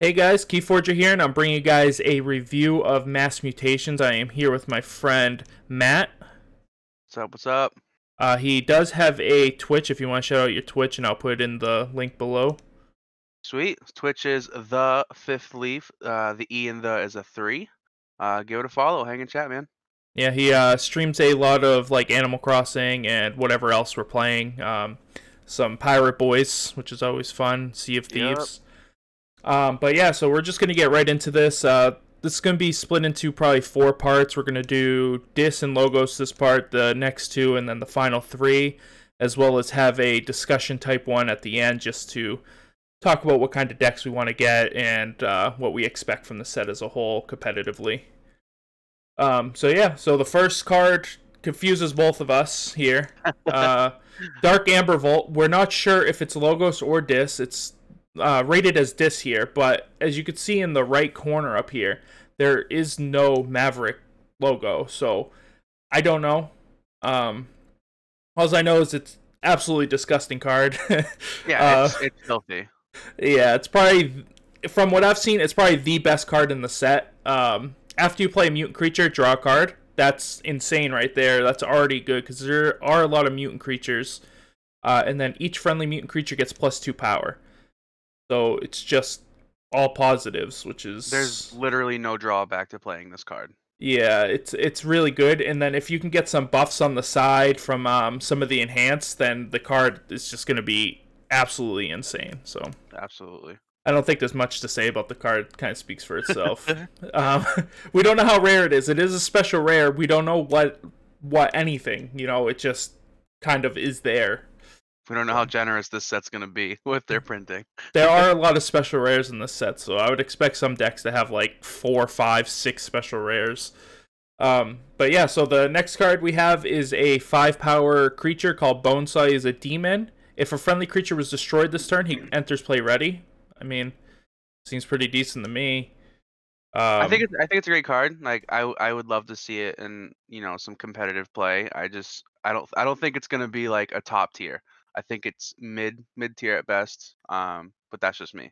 Hey guys, Keyforge here, and I'm bringing you guys a review of Mass Mutations. I am here with my friend Matt. What's up? What's up? He does have a Twitch if you want to shout out your Twitch, and I'll put it in the link below. Sweet. Twitch is the fifth leaf. The E in the is a 3. Give it a follow. Hang and chat, man. Yeah, he streams a lot of like Animal Crossing and whatever else we're playing. Some Pirate Boys, which is always fun. Sea of Yep. Thieves. But yeah, so we're just gonna get right into this. This is gonna be split into probably 4 parts. We're gonna do Dis and Logos this part, the next 2, and then the final 3, as well as have a discussion type one at the end, just to talk about what kind of decks we want to get and what we expect from the set as a whole competitively. So yeah, so the first card confuses both of us here. Dark Amber Vault. We're not sure if it's Logos or Dis. It's rated as Dis here, but as you can see in the right corner up here, there is no Maverick logo, so I don't know. All I know is it's absolutely disgusting card. Yeah, it's filthy. Yeah, it's probably, from what I've seen, it's probably the best card in the set. After you play a mutant creature, draw a card. That's insane right there. That's already good because there are a lot of mutant creatures, and then each friendly mutant creature gets +2 power. So it's just all positives, which is There's literally no drawback to playing this card. yeah, it's really good. And then if you can get some buffs on the side from some of the enhanced, then the card is just going to be absolutely insane. So Absolutely. I don't think there's much to say about the card. It kind of speaks for itself. um, we don't know how rare it is. It is a special rare. We don't know what anything. It just kind of is there. We don't know how generous this set's gonna be with their printing. There are a lot of special rares in this set, so I would expect some decks to have like 4, 5, 6 special rares. But yeah, so the next card we have is a 5-power creature called Bonesaw. He's a demon. If a friendly creature was destroyed this turn, he enters play ready. I mean, seems pretty decent to me. I think it's a great card. Like I would love to see it in some competitive play. I don't think it's gonna be like a top tier. I think it's mid tier at best. But that's just me.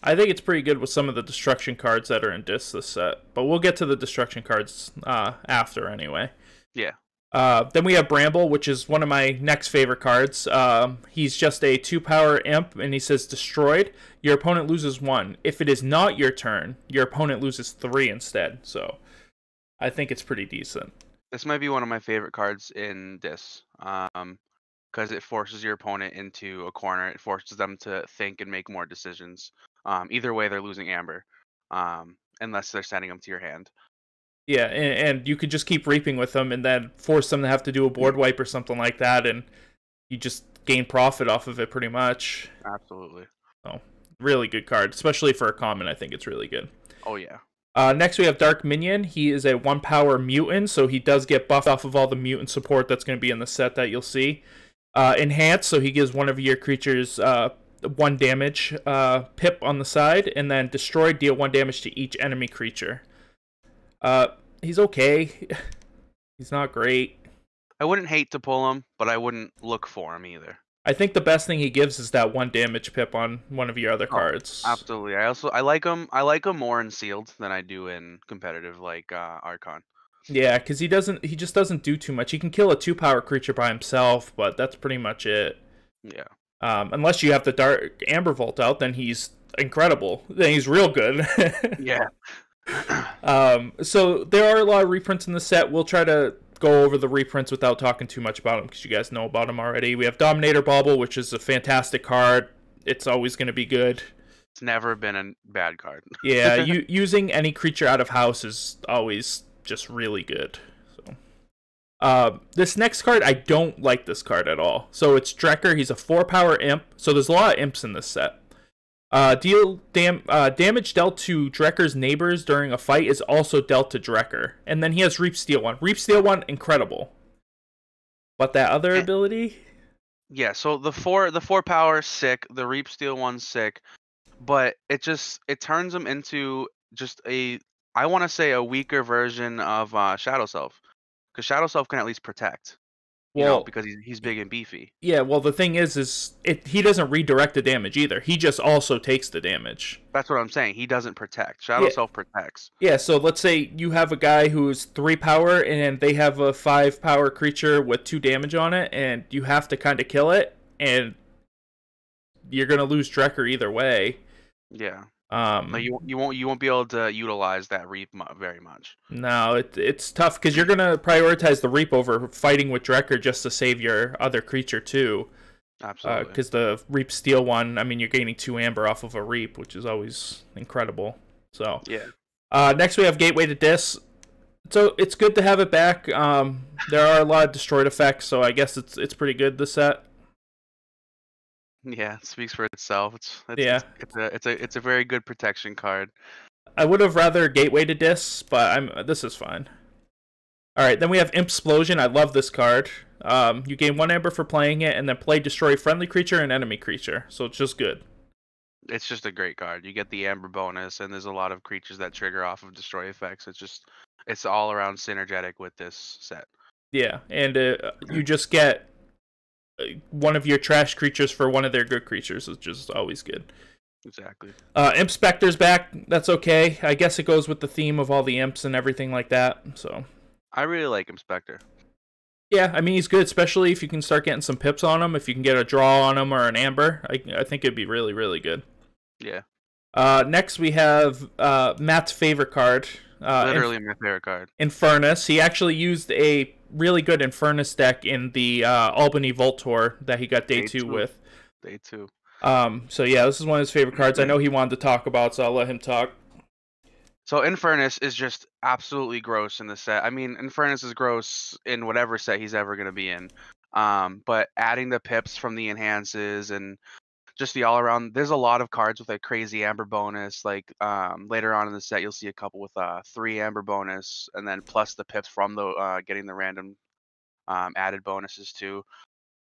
I think it's pretty good with some of the destruction cards that are in this set, but we'll get to the destruction cards after anyway. Yeah. Then we have Bramble, which is one of my next favorite cards. He's just a 2-power imp, and he says destroyed. Your opponent loses 1. If it is not your turn, your opponent loses 3 instead. So I think it's pretty decent. This might be one of my favorite cards in this, because it forces your opponent into a corner. It forces them to think and make more decisions. Either way, they're losing Amber, unless they're sending them to your hand. Yeah, and you could just keep reaping with them and then force them to have to do a board wipe or something like that, and you just gain profit off of it pretty much. Absolutely. Oh, really good card, especially for a common. I think it's really good. Oh yeah. Next we have Dark Minion. He is a 1-power mutant, so he does get buffed off of all the mutant support that's going to be in the set that you'll see. Enhance, so he gives one of your creatures 1 damage pip on the side, and then Destroy, deal 1 damage to each enemy creature. He's okay. He's not great. I wouldn't hate to pull him, but I wouldn't look for him either. I think the best thing he gives is that 1 damage pip on one of your other cards. Absolutely. I like him. I like him more in sealed than I do in competitive, like Archon. Yeah, because he just doesn't do too much. He can kill a 2-power creature by himself, but that's pretty much it. Yeah. Unless you have the Dark Amber Vault out, then he's incredible. Then he's real good. Yeah. So there are a lot of reprints in the set. We'll try to go over the reprints without talking too much about them because you guys know about them already. We have Dominator Bauble, which is a fantastic card. It's always going to be good. It's never been a bad card. Yeah, using any creature out of house is always just really good. So, this next card, I don't like this card at all. So it's Drekker. He's a 4-power imp. So there's a lot of imps in this set. Damage dealt to Drekker's neighbors during a fight is also dealt to Drekker. And then he has Reap Steal 1. Reap Steal 1, incredible. But that other ability? Yeah, so the four power sick, the Reap Steal 1's sick, but it turns him into just I want to say a weaker version of Shadow Self, because Shadow Self can at least protect. Well, because he's big and beefy. yeah, well, the thing is he doesn't redirect the damage either. He just also takes the damage. That's what I'm saying. He doesn't protect. Shadow Yeah, Self protects. yeah. So let's say you have a guy who's 3 power, and they have a 5 power creature with 2 damage on it, and you have to kind of kill it, and you're gonna lose Drekker either way. Yeah. No, you won't be able to utilize that Reap very much. No, it's tough because you're gonna prioritize the Reap over fighting with Drekker just to save your other creature too. Absolutely. Because the Reap Steel one, I mean, you're gaining 2 Amber off of a Reap, which is always incredible. So yeah. Next we have Gateway to Dis. So it's good to have it back. There are a lot of destroyed effects, so I guess it's pretty good this set. Yeah, it speaks for itself. It's a very good protection card. I would have rather Gateway to Dis, but this is fine. All right, then we have Implosion. I love this card. You gain 1 Amber for playing it, and then play destroy friendly creature and enemy creature. So it's just good. It's just a great card. You get the Amber bonus, and there's a lot of creatures that trigger off of destroy effects. It's all around synergetic with this set. Yeah, and you just get one of your trash creatures for one of their good creatures, which is always good. Exactly. Imp Spectre's back. That's okay. I guess it goes with the theme of all the imps and everything like that. So I really like Imp Spectre. Yeah, I mean, he's good, especially if you can start getting some pips on him. If you can get a draw on him or an amber, I think it'd be really, really good. Yeah. Next, we have Matt's favorite card. Literally my favorite card. Infernus. He actually used a really good Infernus deck in the Albany Vault Tour that he got day 2 with. Day 2. So yeah, this is one of his favorite cards. I know he wanted to talk about, so I'll let him talk. So Infernus is just absolutely gross in the set. I mean, Infernus is gross in whatever set he's ever going to be in. But adding the pips from the enhances and just the all around, there's a lot of cards with a crazy amber bonus. Like later on in the set, you'll see a couple with 3 amber bonus, and then plus the pips from the getting the random added bonuses too.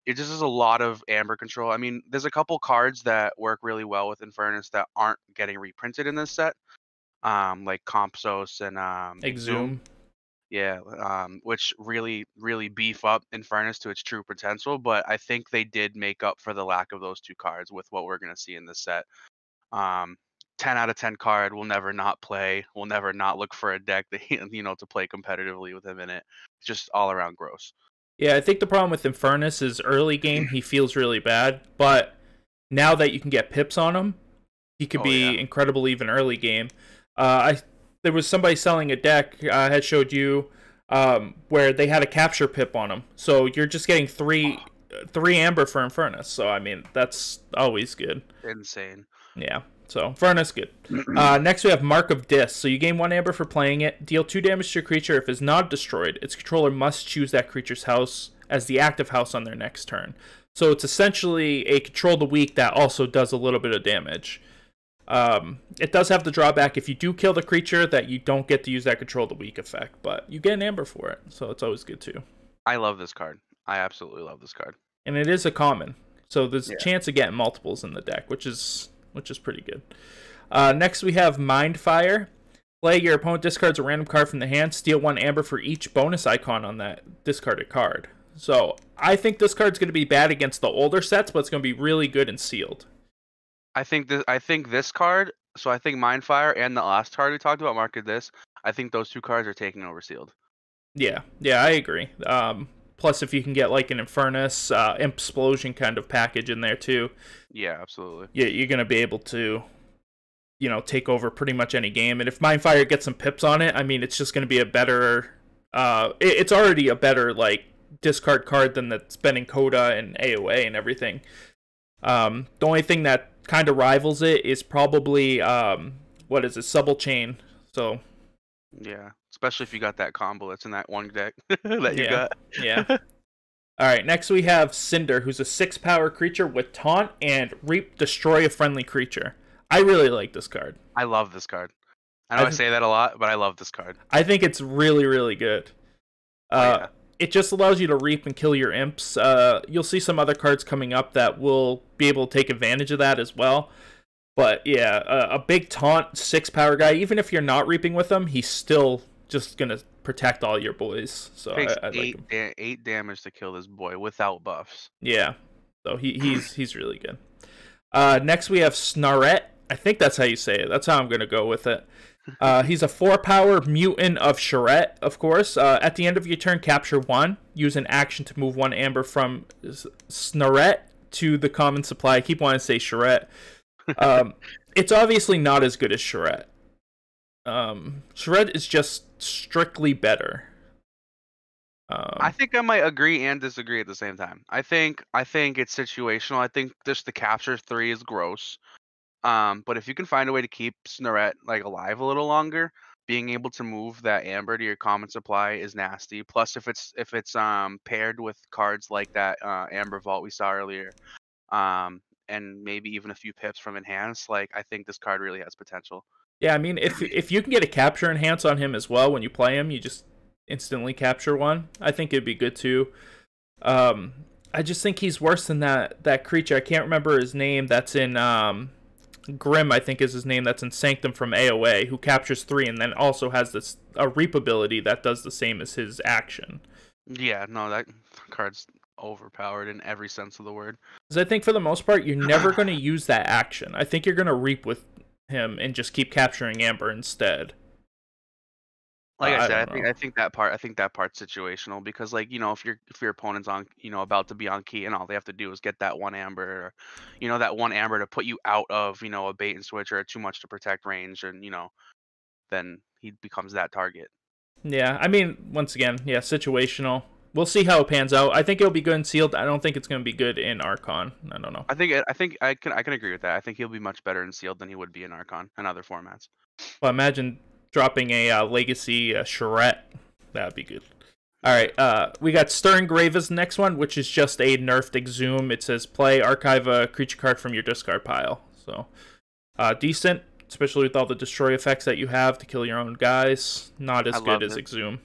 It just is a lot of amber control. I mean, there's a couple cards that work really well with Infernus that aren't getting reprinted in this set, like Compsos and Exhume. Yeah, which really, really beef up Infernus to its true potential. But I think they did make up for the lack of those 2 cards with what we're going to see in this set. 10 out of 10 card will never not play. Will never not look for a deck that to play competitively with him in it. It's just all around gross. Yeah, I think the problem with Infernus is early game he feels really bad, but now that you can get pips on him, he could be incredible even early game. There was somebody selling a deck I had showed you where they had a capture pip on him, so you're just getting 3 amber for Infernus. So I mean that's always good. Insane. Yeah. So Infernus good. Next we have Mark of Dis. So you gain 1 amber for playing it. Deal 2 damage to your creature. If it's not destroyed, its controller must choose that creature's house as the active house on their next turn. So it's essentially a control the weak that also does a little bit of damage. It does have the drawback if you do kill the creature that you don't get to use that control the weak effect, but you get an amber for it, so it's always good too. I love this card. I absolutely love this card. And it is a common, so there's a chance of getting multiples in the deck, which is pretty good. Next we have Mindfire. Play, your opponent discards a random card from the hand, steal 1 amber for each bonus icon on that discarded card. So I think this card's going to be bad against the older sets, but it's going to be really good and sealed. I think this card, so I think Mindfire and the last card we talked about, Mark of Dis, I think those 2 cards are taking over sealed. Yeah, I agree. Plus, if you can get like an Infernus, Implosion kind of package in there too. Yeah, absolutely. Yeah, you're going to be able to, take over pretty much any game. And if Mindfire gets some pips on it, I mean, it's just going to be a better... it's already a better, discard card than that's been in Coda and AOA and everything. The only thing that kind of rivals it is probably, Subtle Chain. So... Yeah, especially if you got that combo that's in that one deck that you got. Yeah. All right, next we have Cinder, who's a 6 power creature with Taunt and Reap, destroy a friendly creature. I really like this card. I love this card. I know I say that a lot, but I love this card. I think it's really, really good. It just allows you to Reap and kill your imps. You'll see some other cards coming up that will be able to take advantage of that as well. But yeah, a big Taunt 6 power guy, even if you're not Reaping with him, he's still just going to protect all your boys. So Takes I like him. 8 damage to kill this boy without buffs. Yeah. So he's really good. Next we have Snarret. I think that's how you say it. That's how I'm gonna go with it. He's a 4-power mutant of Charette, of course. At the end of your turn, capture 1. Use an action to move 1 amber from Snarret to the common supply. I keep wanting to say Charette. It's obviously not as good as Charette. Charette is just strictly better. I think I might agree and disagree at the same time. I think it's situational. I think just the capture 3 is gross. But if you can find a way to keep Snarret like alive a little longer, being able to move that amber to your common supply is nasty. Plus, if it's paired with cards like that amber vault we saw earlier, and maybe even a few pips from enhance, like I think this card really has potential. Yeah, I mean, if you can get a capture enhance on him as well when you play him, you just instantly capture 1. I think it'd be good too. I just think he's worse than that creature. I can't remember his name. That's in Grim, I think is his name. That's in Sanctum from AOA, who captures 3 and then also has a reap ability that does the same as his action. Yeah, no, that card's overpowered in every sense of the word. Because I think for the most part, you're never going to use that action. I think you're going to reap with him and just keep capturing amber instead. Like I said, I think that part's situational because, like, if your opponent's on, about to be on key and all they have to do is get that 1 amber, or, that 1 amber to put you out of, a bait and switch or too much to protect range, and then he becomes that target. Yeah, I mean, once again, yeah, situational. We'll see how it pans out. I think it'll be good in sealed. I don't think it's going to be good in Archon. I don't know. I think I can agree with that. I think he'll be much better in sealed than he would be in Archon and other formats. Well, imagine dropping a legacy Charette. That'd be good. All right, we got Stirring Grave as the next one, which is just a nerfed Exhume. It says play, archive a creature card from your discard pile. So decent, especially with all the destroy effects that you have to kill your own guys. Not as good as Exhume.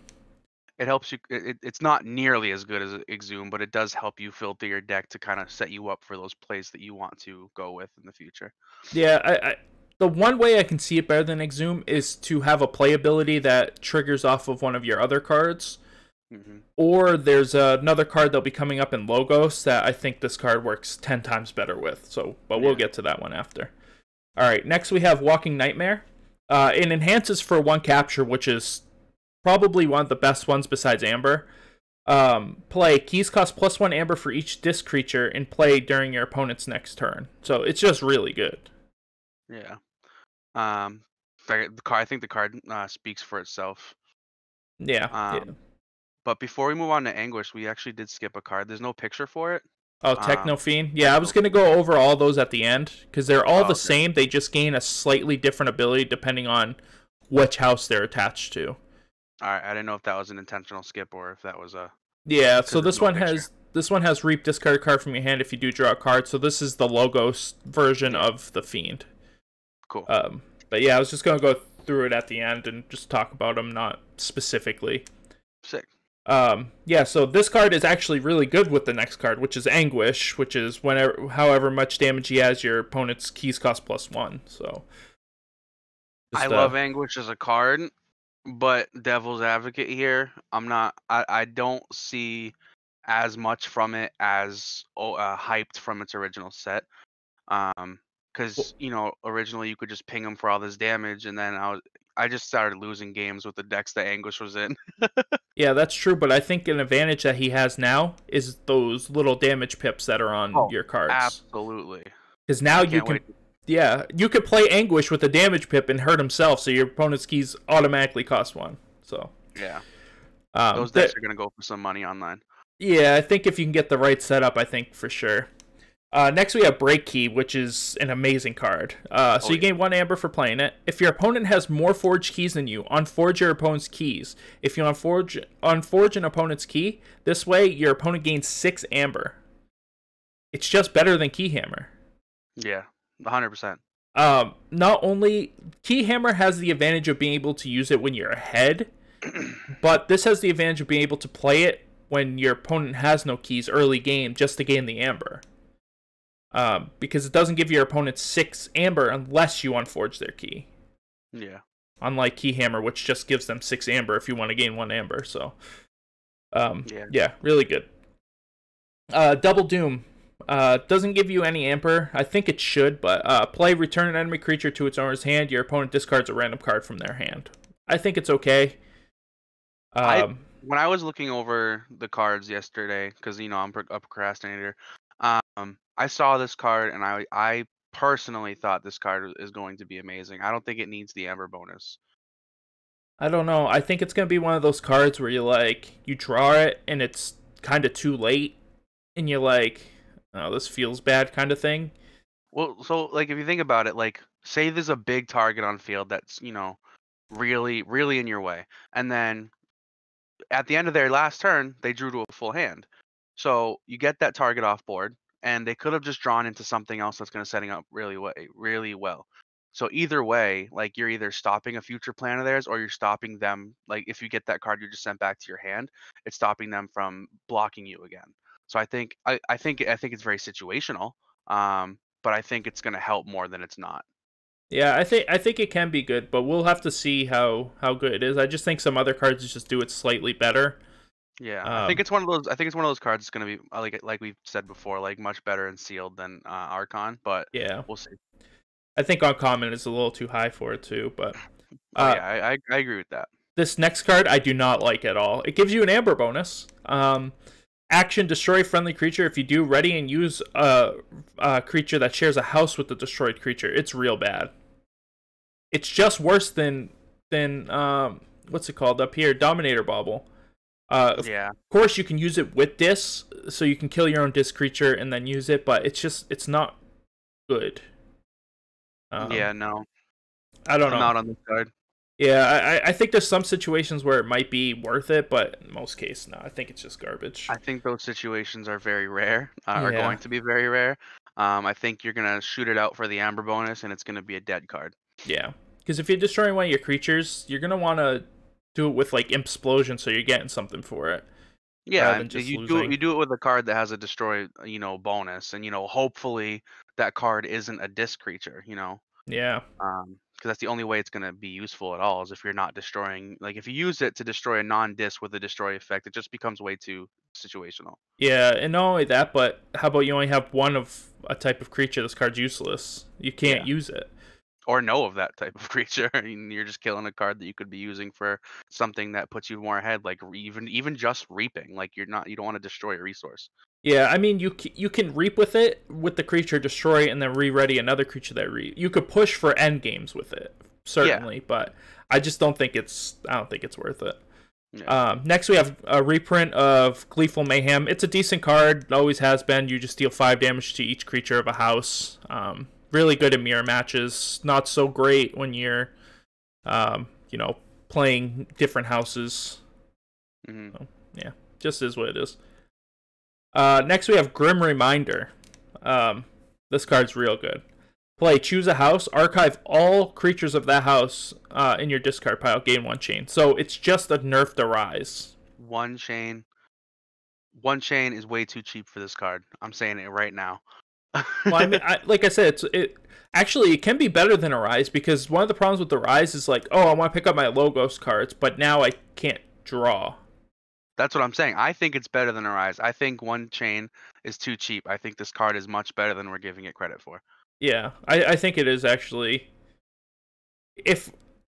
It helps you. It's not nearly as good as Exhume, but it does help you filter your deck to kind of set you up for those plays that you want to go with in the future. Yeah, the one way I can see it better than Exhume is to have a play ability that triggers off of one of your other cards. Mm-hmm. Or there's another card that'll be coming up in Logos that I think this card works 10 times better with. But we'll get to that one after. All right, next we have Walking Nightmare. It enhances for 1 capture, which is probably one of the best ones besides Amber. Play, keys cost +1 Amber for each disc creature in play during your opponent's next turn. So it's just really good. Yeah. I think the card speaks for itself. Yeah. But before we move on to Anguish, we actually did skip a card. There's no picture for it. Oh, Techno Fiend? Yeah, I was going to go over all those at the end, because they're all the same. They just gain a slightly different ability depending on which house they're attached to. Alright, I didn't know if that was an intentional skip or if that was a... Yeah, so this one has reap, discard a card from your hand if you do draw a card. So this is the Logos version of the Fiend. Cool. But yeah, I was just going to go through it at the end and just talk about them, not specifically. Sick. Yeah, so this card is actually really good with the next card, which is Anguish, which is however much damage he has, your opponent's keys cost +1. So I love Anguish as a card, but Devil's Advocate here, I don't see as much from it as hyped from its original set. Because originally you could just ping him for all this damage, and then I just started losing games with the decks that Anguish was in. Yeah, that's true, but I think an advantage that he has now is those little damage pips that are on your cards. Absolutely. Because now you could play Anguish with a damage pip and hurt himself, so your opponent's keys automatically cost 1. So yeah, those decks are gonna go for some money online. Yeah, I think if you can get the right setup, I think for sure. Next, we have Break Key, which is an amazing card. You gain 1 Amber for playing it. If your opponent has more forged keys than you, unforge your opponent's keys. If you unforge an opponent's key, this way your opponent gains 6 Amber. It's just better than Keyhammer. Yeah, 100%. Not only Keyhammer has the advantage of being able to use it when you're ahead, but this has the advantage of being able to play it when your opponent has no keys early game just to gain the Amber. Because it doesn't give your opponent 6 Amber unless you unforge their key. Yeah. unlike Keyhammer, which just gives them 6 amber if you want to gain 1 amber. So, Yeah. yeah, really good. Double Doom. Doesn't give you any amber. I think it should, but play return an enemy creature to its owner's hand. Your opponent discards a random card from their hand. I think it's okay. When I was looking over the cards yesterday, because I'm a procrastinator, I saw this card and I personally thought this card is going to be amazing. I don't think it needs the amber bonus. I don't know. I think it's gonna be one of those cards where you draw it and it's kind of too late, and you're like, oh, this feels bad, kind of thing. Well, so like if you think about it, like say there's a big target on field that's really really in your way, and then at the end of their last turn they drew to a full hand, so you get that target off board, and they could have just drawn into something else that's going to setting up really well. So either way, like you're either stopping a future plan of theirs or you're stopping them. Like if you get that card you just sent back to your hand, it's stopping them from blocking you again. So I think it's very situational. But I think it's going to help more than it's not. Yeah, I think it can be good, but we'll have to see how good it is. I just think some other cards just do it slightly better. Yeah, I think it's one of those. I think it's one of those cards that's going to be like we've said before, like much better in sealed than Archon. But Yeah, we'll see. I think Uncommon is a little too high for it too, but Oh yeah, I agree with that. this next card I do not like at all. It gives you an amber bonus. Action, destroy friendly creature. If you do, ready and use a creature that shares a house with the destroyed creature. It's real bad. It's just worse than what's it called up here? Dominator Bauble. Of Yeah. course, you can use it with Dis, so you can kill your own Dis creature and then use it, but it's not good. Yeah, no. I don't know. I'm out on this card. Yeah, I think there's some situations where it might be worth it, but in most cases, no. I think it's just garbage. I think those situations are very rare, are Yeah. going to be very rare. I think you're gonna shoot it out for the amber bonus, and it's gonna be a dead card. Yeah, because if you're destroying one of your creatures, you're gonna want to do it with like Implosion, so you're getting something for it. Yeah, rather than and just you losing. do it with a card that has a destroy, bonus, and hopefully that card isn't a disc creature, Yeah. because that's the only way it's gonna be useful at all is if you're not destroying. Like if you use it to destroy a non-disc with a destroy effect, it just becomes way too situational. Yeah, and not only that, but how about you only have one of a type of creature? This card's useless. You can't Yeah. use it. Or know of that type of creature, and you're just killing a card that you could be using for something that puts you more ahead, like even just reaping. Like you don't want to destroy a resource. Yeah, I mean, you can reap with it, with the creature, destroy it, and then re-ready another creature that you could push for end games with it, certainly, but I just don't think it's worth it. Yeah. Next we have a reprint of Gleeful Mayhem. It's a decent card, always has been. You just deal 5 damage to each creature of a house. Really good in mirror matches, not so great when you're playing different houses. Mm-hmm. So, yeah, just is what it is. Next we have Grim Reminder. This card's real good. Play, choose a house, archive all creatures of that house in your discard pile, gain 1 chain. So it's just a nerfed Arise. 1 chain. 1 chain is way too cheap for this card. I'm saying it right now. Well, I mean, like I said, it can be better than Arise, because one of the problems with Arise is like, oh, I want to pick up my Logos cards, but now I can't draw. That's what I'm saying. I think it's better than Arise. I think 1 chain is too cheap. I think this card is much better than we're giving it credit for. Yeah, I think it is actually. If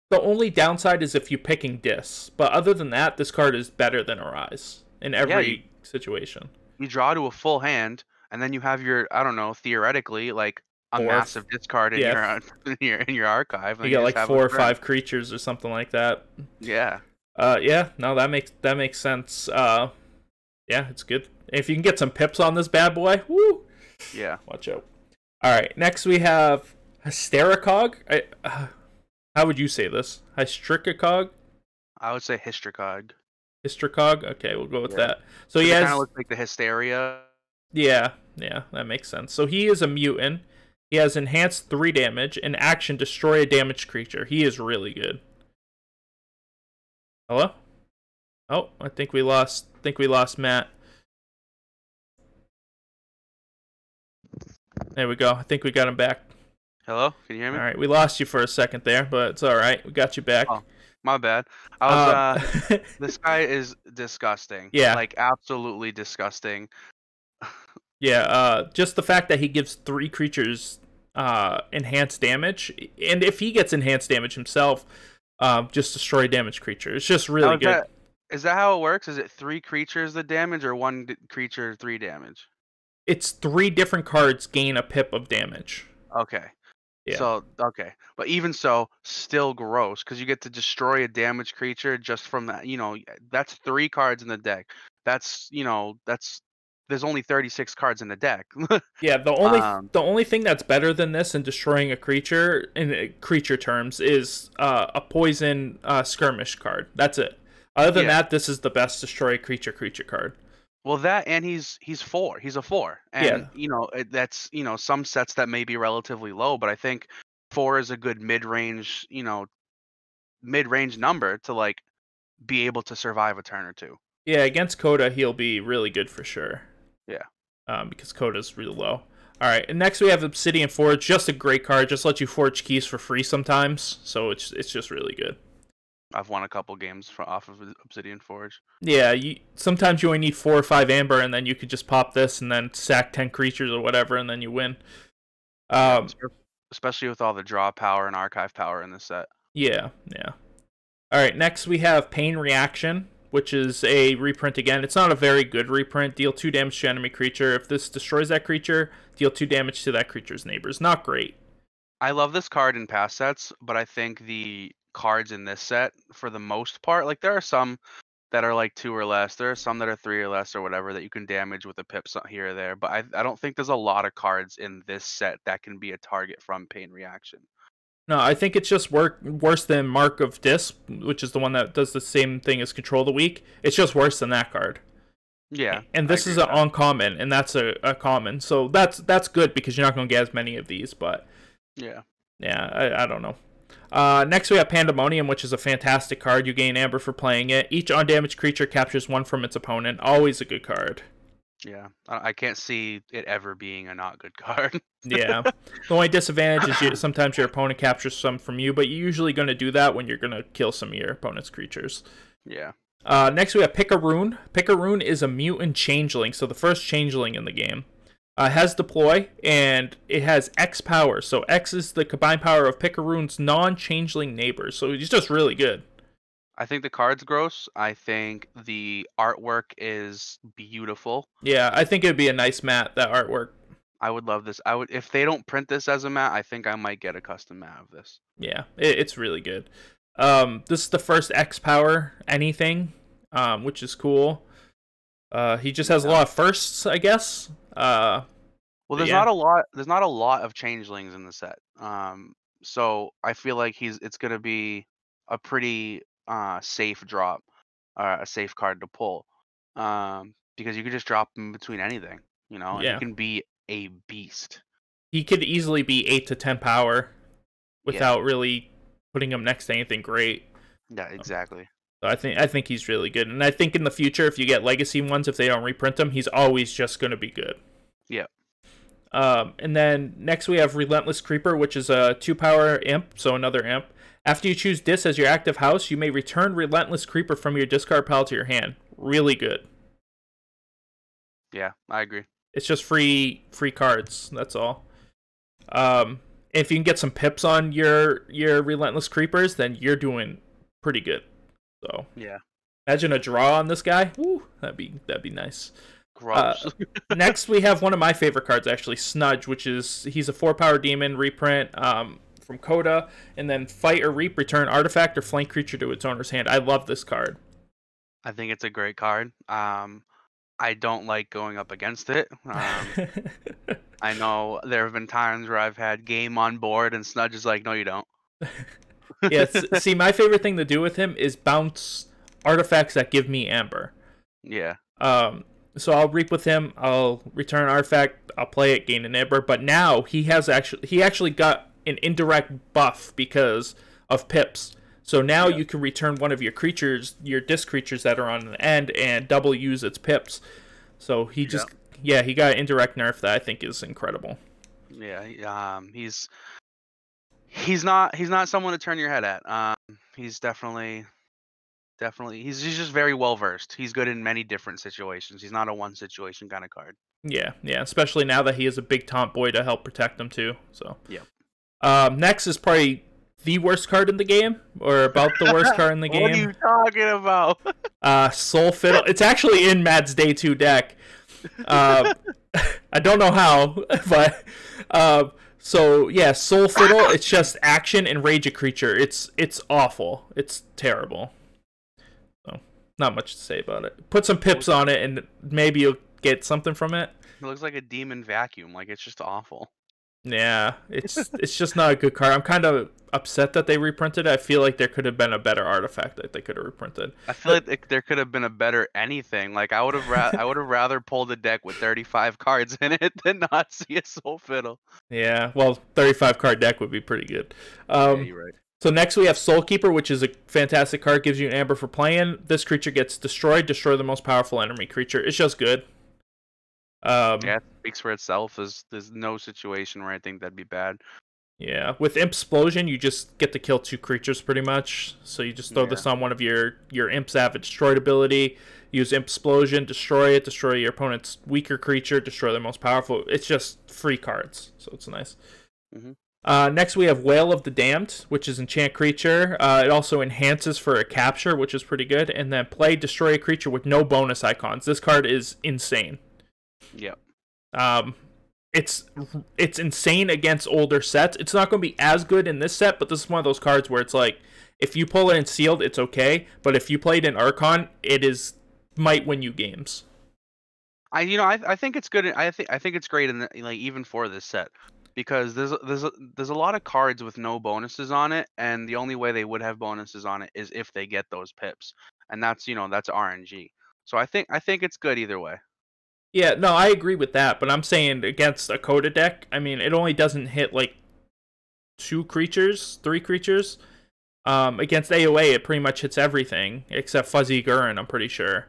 the only downside is if you're picking Dis, but other than that, this card is better than Arise in every situation. You draw to a full hand, and then you have your, I don't know, theoretically, like a Fourth. massive discard in your archive. You get like 4 or 5 creatures or something like that. Yeah. No, that makes sense. Yeah, it's good. If you can get some pips on this bad boy, woo. Yeah. Watch out. All right, next we have Hystericog. How would you say this? Hystricacog? I would say Hystricog. Hystricog? Okay, we'll go with that. So he has... kind of looks like the Hysteria. Yeah, that makes sense. So he is a mutant. He has enhanced 3 damage, and action, destroy a damaged creature. He is really good. Hello? Oh, I think we lost Matt. There we go. I think we got him back. Hello? Can you hear All me? right, we lost you for a second there, but it's all right. We got you back. Oh, my bad. I was Um, this guy is disgusting. yeah, Like absolutely disgusting. yeah. Just the fact that he gives 3 creatures enhanced damage, and if he gets enhanced damage himself, just destroy damaged creature. It's just Now really good. is that how it works? Is it 3 creatures the damage or creature 3 damage? It's 3 different cards gain a pip of damage. Okay. Yeah. So okay, but even so, still gross because you get to destroy a damaged creature just from that. That's 3 cards in the deck. That's there's only 36 cards in the deck. Yeah, the only um, the only thing that's better than this in destroying a creature in creature terms is a poison skirmish card. That's it. Other than yeah. that, this is the best destroy creature card. Well, that and he's 4. He's a 4, and Yeah, that's some sets that may be relatively low, but I think 4 is a good mid range number to like be able to survive a turn or two. yeah. Against Coda, he'll be really good for sure. Yeah. Because Coda's really low. All right, and next we have Obsidian Forge. Just a great card. Just lets you forge keys for free sometimes, so it's just really good. I've won a couple games off of Obsidian Forge. Yeah, sometimes you only need 4 or 5 amber, and then you could just pop this and then sack 10 creatures or whatever, and then you win. Yeah, Um, especially with all the draw power and archive power in this set. yeah, yeah. All right, next we have Pain Reaction, which is a reprint again. It's not a very good reprint. Deal 2 damage to enemy creature. If this destroys that creature, deal 2 damage to that creature's neighbors. Not great. I love this card in past sets, but I think the cards in this set, for the most part, like there are some that are like 2 or less. There are some that are 3 or less or whatever that you can damage with a pip here or there. But I don't think there's a lot of cards in this set that can be a target from Pain Reaction. No, I think it's just worse than Mark of Dis, which is the one that does the same thing as Control the Weak. It's just worse than that card. Yeah, And this is an uncommon, and that's a common. So that's good because you're not going to get as many of these. But yeah, I don't know. Next we have Pandemonium, which is a fantastic card. You gain Amber for playing it. Each undamaged creature captures 1 from its opponent. Always a good card. yeah. I can't see it ever being a not good card. Yeah. The only disadvantage is sometimes your opponent captures some from you, but you're usually going to do that when you're going to kill some of your opponent's creatures. Yeah. Next we have Picaroon. Picaroon is a mutant changeling, so the first changeling in the game. Has deploy, and it has X power. So X is the combined power of Picaroon's non-changeling neighbors. So he's just really good. I think the card's gross. I think the artwork is beautiful. Yeah, I think it'd be a nice mat, that artwork. I would love this. If they don't print this as a mat, I think I might get a custom mat of this. Yeah, it's really good. This is the first X power anything, which is cool. He just has a lot of firsts, I guess. Well, there's not a lot. There's not a lot of changelings in the set. So I feel like it's gonna be a pretty safe drop, a safe card to pull. Because you could just drop him between anything, and he can be a beast. He could easily be 8 to 10 power without really putting him next to anything great. Yeah, exactly. So I think he's really good, and I think in the future, if you get legacy ones, if they don't reprint them, he's always just going to be good. Yeah. And then next we have Relentless Creeper, which is a 2-power imp, so another imp. After you choose this as your active house, you may return Relentless Creeper from your discard pile to your hand. Really good. Yeah, I agree. It's just free cards. That's all. If you can get some pips on your Relentless Creepers, then you're doing pretty good. So yeah, imagine a draw on this guy. Woo, that'd be nice. Gross. Next, we have one of my favorite cards, actually, Snudge, which is he's a 4-power demon reprint from Coda, and then fight or reap, return artifact or flank creature to its owner's hand. I love this card. I think it's a great card. I don't like going up against it. I know there have been times where I've had game on board and Snudge is like, no, you don't. Yeah, see, my favorite thing to do with him is bounce artifacts that give me Amber. Yeah. So I'll reap with him. I'll return an artifact. I'll play it, gain an Amber. But now he actually got an indirect buff because of pips. So now you can return one of your creatures, your disc creatures that are on the end, and double use its pips. So he got an indirect nerf that I think is incredible. Yeah, He's not someone to turn your head at. He's definitely he's just very well versed. He's good in many different situations. He's not a one situation kind of card. Yeah, yeah, especially now that he has a big tomboy to help protect him too. So Yep. Next is probably the worst card in the game, or about the worst card in the game. What are you talking about? Soul Fiddle. It's actually in Matt's Day 2 deck. I don't know how, but so yeah, Soul Fiddle. It's just action and rage a creature. It's awful. It's terrible. So not much to say about it. Put some pips on it, and maybe you'll get something from it. It looks like a demon vacuum. Like, it's just awful. Yeah, it's just not a good card. I'm kind of upset that they reprinted it. I feel like there could have been a better artifact that they could have reprinted. I feel like there could have been a better anything. Like, I would have rather pulled a deck with 35 cards in it than not see a Soul Fiddle. Yeah, well, 35 card deck would be pretty good. Yeah, you're right. So next we have Soul Keeper, which is a fantastic card. Gives you an amber for playing. This creature gets destroyed. Destroy the most powerful enemy creature. It's just good. Yeah, it speaks for itself. There's no situation where I think that'd be bad. Yeah, with Implosion, you just get to kill 2 creatures pretty much. So you just throw this on one of your imps that have a destroyed ability. Use Implosion, destroy it, destroy your opponent's weaker creature, destroy their most powerful. It's just free cards, so it's nice. Mm-hmm. Next we have Wail of the Damned, which is enchant creature. It also enhances for a capture, which is pretty good. And then play destroy a creature with no bonus icons. This card is insane. Yep. It's insane against older sets. It's not going to be as good in this set, but this is one of those cards where it's like, if you pull it in sealed, it's okay. But if you played in Archon, might win you games. I think it's good. I think it's great like even for this set, because there's a lot of cards with no bonuses on it, and the only way they would have bonuses on it is if they get those pips, and that's RNG. So I think it's good either way. Yeah, no, I agree with that, but I'm saying against a Coda deck, I mean, it only doesn't hit like 3 creatures. Against AOA, it pretty much hits everything except Fuzzy Gurren, I'm pretty sure.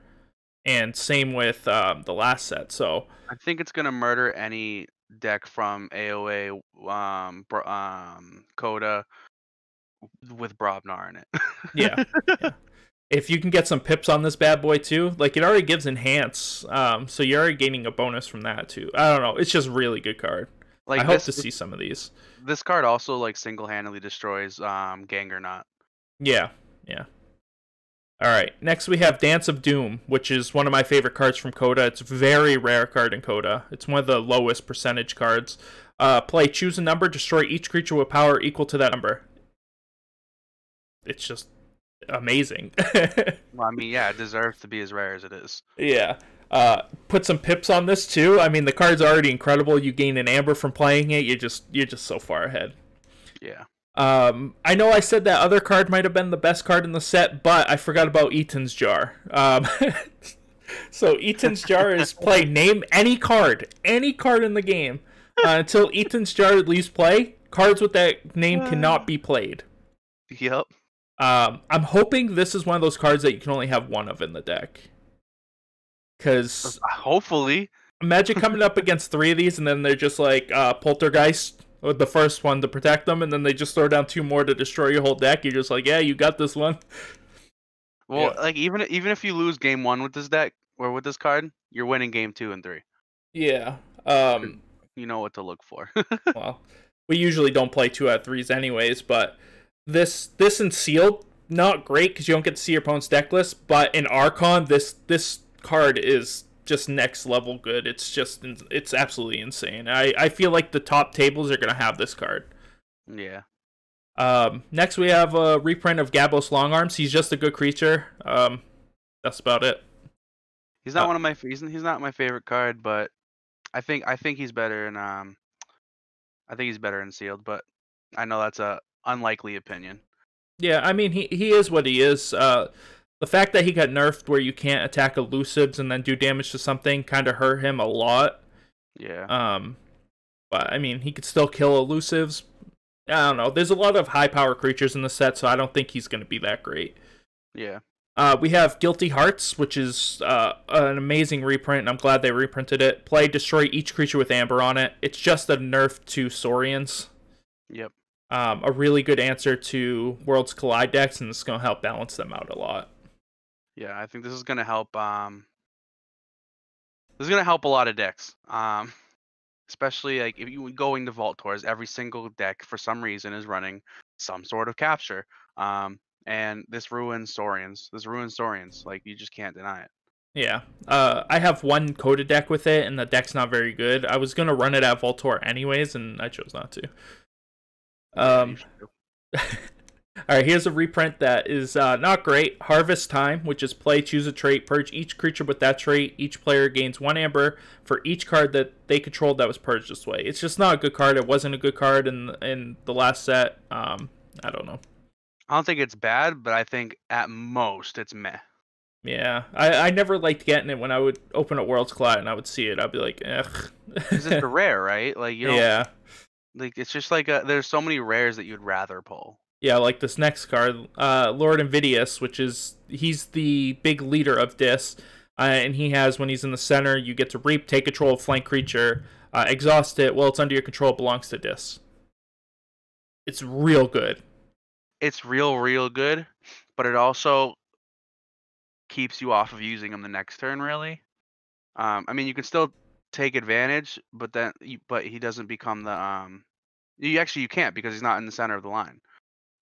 And same with the last set. So I think it's gonna murder any deck from AOA, Coda with Brobnar in it. yeah. If you can get some pips on this bad boy too, like it already gives enhance, so you're already gaining a bonus from that too. I don't know, it's just a really good card. Like I hope to see some of these. This card also like single-handedly destroys Gangernaut. Yeah. All right, next we have Dance of Doom, which is one of my favorite cards from Coda. It's a very rare card in Coda. It's one of the lowest percentage cards. Play, choose a number, destroy each creature with power equal to that number. It's just amazing. Well, I mean, yeah, it deserves to be as rare as it is. Yeah. Put some pips on this too. I mean, the card's already incredible. You gain an amber from playing it. You're just so far ahead. Yeah. I know I said that other card might have been the best card in the set, but I forgot about Eaton's Jar. So Eaton's Jar is play, name any card in the game. Until Eaton's Jar leaves play, cards with that name cannot be played. Yep. I'm hoping this is one of those cards that you can only have one of in the deck. Because hopefully, imagine coming up against 3 of these, and then they're just like Poltergeist, with the first one to protect them, and then they just throw down 2 more to destroy your whole deck. You're just like, yeah, you got this one. Well, like even if you lose game 1 with this deck or with this card, you're winning game 2 and 3. Yeah. You know what to look for. Well, we usually don't play 2 out of 3s anyways, but this in sealed, not great because you don't get to see your opponent's deck list. But in Archon, this card is just next level good. It's absolutely insane. I feel like the top tables are gonna have this card. Yeah. Next we have a reprint of Gabos Longarms. He's just a good creature. That's about it. He's not he's not my favorite card, but I think he's better in sealed, but I know that's a unlikely opinion. Yeah, I mean he is what he is. The fact that he got nerfed where you can't attack elusives and then do damage to something kind of hurt him a lot. Yeah. But I mean, he could still kill elusives. I don't know. There's a lot of high power creatures in the set, so I don't think he's going to be that great. Yeah. We have Guilty Hearts, which is an amazing reprint, and I'm glad they reprinted it. Play, destroy each creature with amber on it. It's just a nerf to Saurians. Yep. a really good answer to Worlds Collide decks, and it's going to help balance them out a lot. Yeah, I think this is going to help. This is going to help a lot of decks. Especially like if you go into Vault Tours, every single deck for some reason is running some sort of capture. And this ruins Saurians. Like you just can't deny it. Yeah. I have one coded deck with it, and the deck's not very good. I was gonna run it at Vault Tour anyways, and I chose not to. Yeah, All right, here's a reprint that is not great. Harvest Time, which is play, choose a trait, purge each creature with that trait. Each player gains 1 amber for each card that they controlled that was purged this way. It's just not a good card. It wasn't a good card in the last set. I don't know. I don't think it's bad, but I think at most it's meh. Yeah, I never liked getting it when I would open up Worlds Collide and I would see it. I'd be like, ugh. Because it's a rare, right? Like you don't. Yeah. Like it's just like there's so many rares that you'd rather pull. Yeah, like this next card, Lord Invidious, he's the big leader of Dis, and he has, when he's in the center, you get to reap, take control of flank creature, exhaust it. While it's under your control, it belongs to Dis. It's real good. It's real good, but it also keeps you off of using him the next turn. Really, I mean, you can still take advantage, but he doesn't become the you can't because he's not in the center of the line.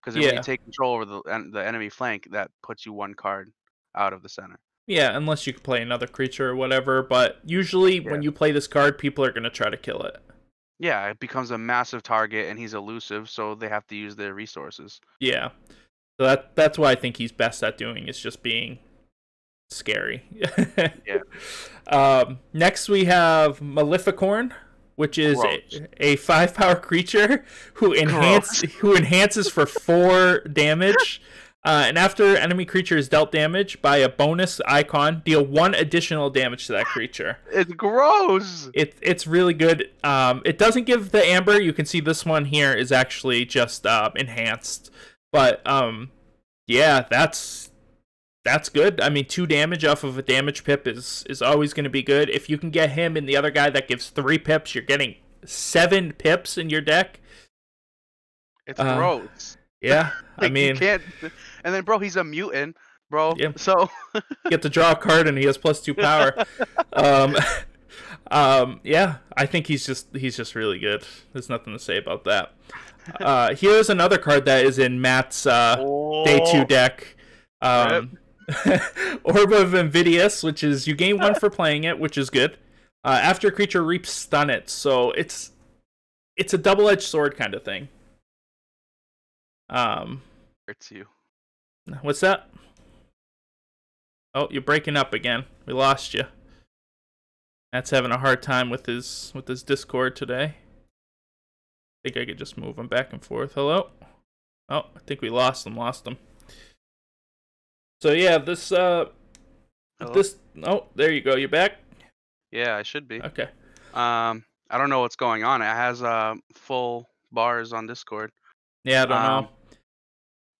Because when you take control over the enemy flank, that puts you 1 card out of the center. Yeah, unless you can play another creature or whatever. But usually when you play this card, people are going to try to kill it. Yeah, it becomes a massive target, and he's elusive, so they have to use their resources. Yeah. So that's what I think he's best at doing, is just being scary. Yeah. Next we have Maleficorn, which is a 5-power creature who enhances for 4 damage. And after enemy creature is dealt damage by a bonus icon, deal 1 additional damage to that creature. It's gross. It's really good. It doesn't give the amber. You can see this one here is actually just enhanced. But yeah, that's good. I mean, 2 damage off of a damage pip is always going to be good. If you can get him and the other guy that gives 3 pips, you're getting 7 pips in your deck. It's gross. Yeah, like, I mean, you can't. And then, bro, he's a mutant, bro. Yeah. So get to draw a card and he has +2 power. Yeah, I think he's just really good. There's nothing to say about that. Here's another card that is in Matt's day 2 deck. Orb of Invidious, which is you gain 1 for playing it, which is good. After a creature reaps, stun it. So it's a double-edged sword kind of thing. Hurts you. What's that? Oh, you're breaking up again. We lost you. Matt's having a hard time with his Discord today. I think I could just move him back and forth. Hello? Oh, I think we lost him. So yeah, this oh, there you go. You back? Yeah, I should be. Okay. I don't know what's going on. It has full bars on Discord. Yeah, I don't know.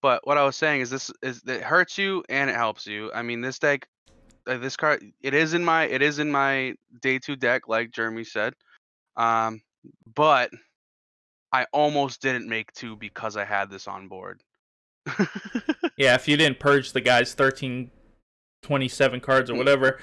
But what I was saying is it hurts you and it helps you. I mean, this deck, this card, it is in my day 2 deck, like Jeremy said. But I almost didn't make 2 because I had this on board. Yeah, if you didn't purge the guy's 1327 cards or whatever,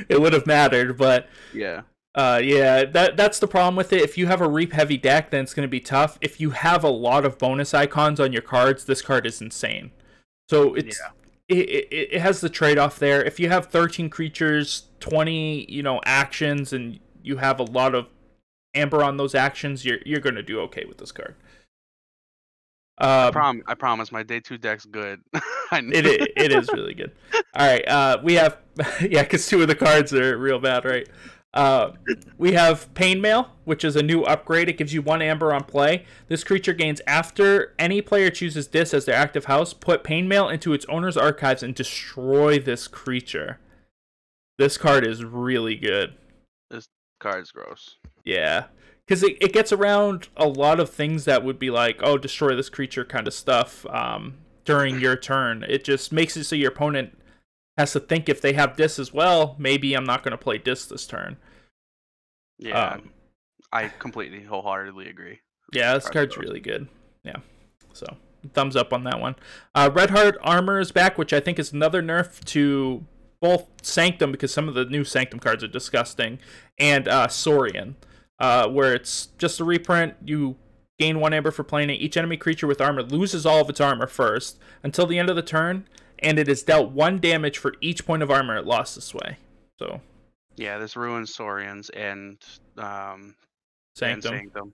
it would have mattered. But yeah. Yeah, that's the problem with it. If you have a reap heavy deck, then it's going to be tough. If you have a lot of bonus icons on your cards, this card is insane. So it has the trade-off there. If you have 13 creatures, 20 actions, and you have a lot of amber on those actions, you're going to do okay with this card. I promise my day 2 deck's good. It is really good. All right, we have because 2 of the cards are real bad, right? We have Pain Mail, which is a new upgrade. It gives you 1 amber on play. This creature gains after any player chooses Dis as their active house. Put Pain Mail into its owner's archives and destroy this creature. This card is really good. This card's gross. Yeah, because it gets around a lot of things that would be like, oh, destroy this creature kind of stuff during your turn. It just makes it so your opponent has to think, if they have Dis as well, maybe I'm not going to play Dis this turn. Yeah, I completely, wholeheartedly agree. Yeah, this card's really good. Yeah, so thumbs up on that one. Red Heart Armor is back, which I think is another nerf to both Sanctum, because some of the new Sanctum cards are disgusting, and Saurian, where it's just a reprint. You gain 1 amber for playing it. Each enemy creature with armor loses all of its armor first until the end of the turn, and it is dealt 1 damage for each point of armor it lost this way. So yeah, this ruins Saurians and Sanctum.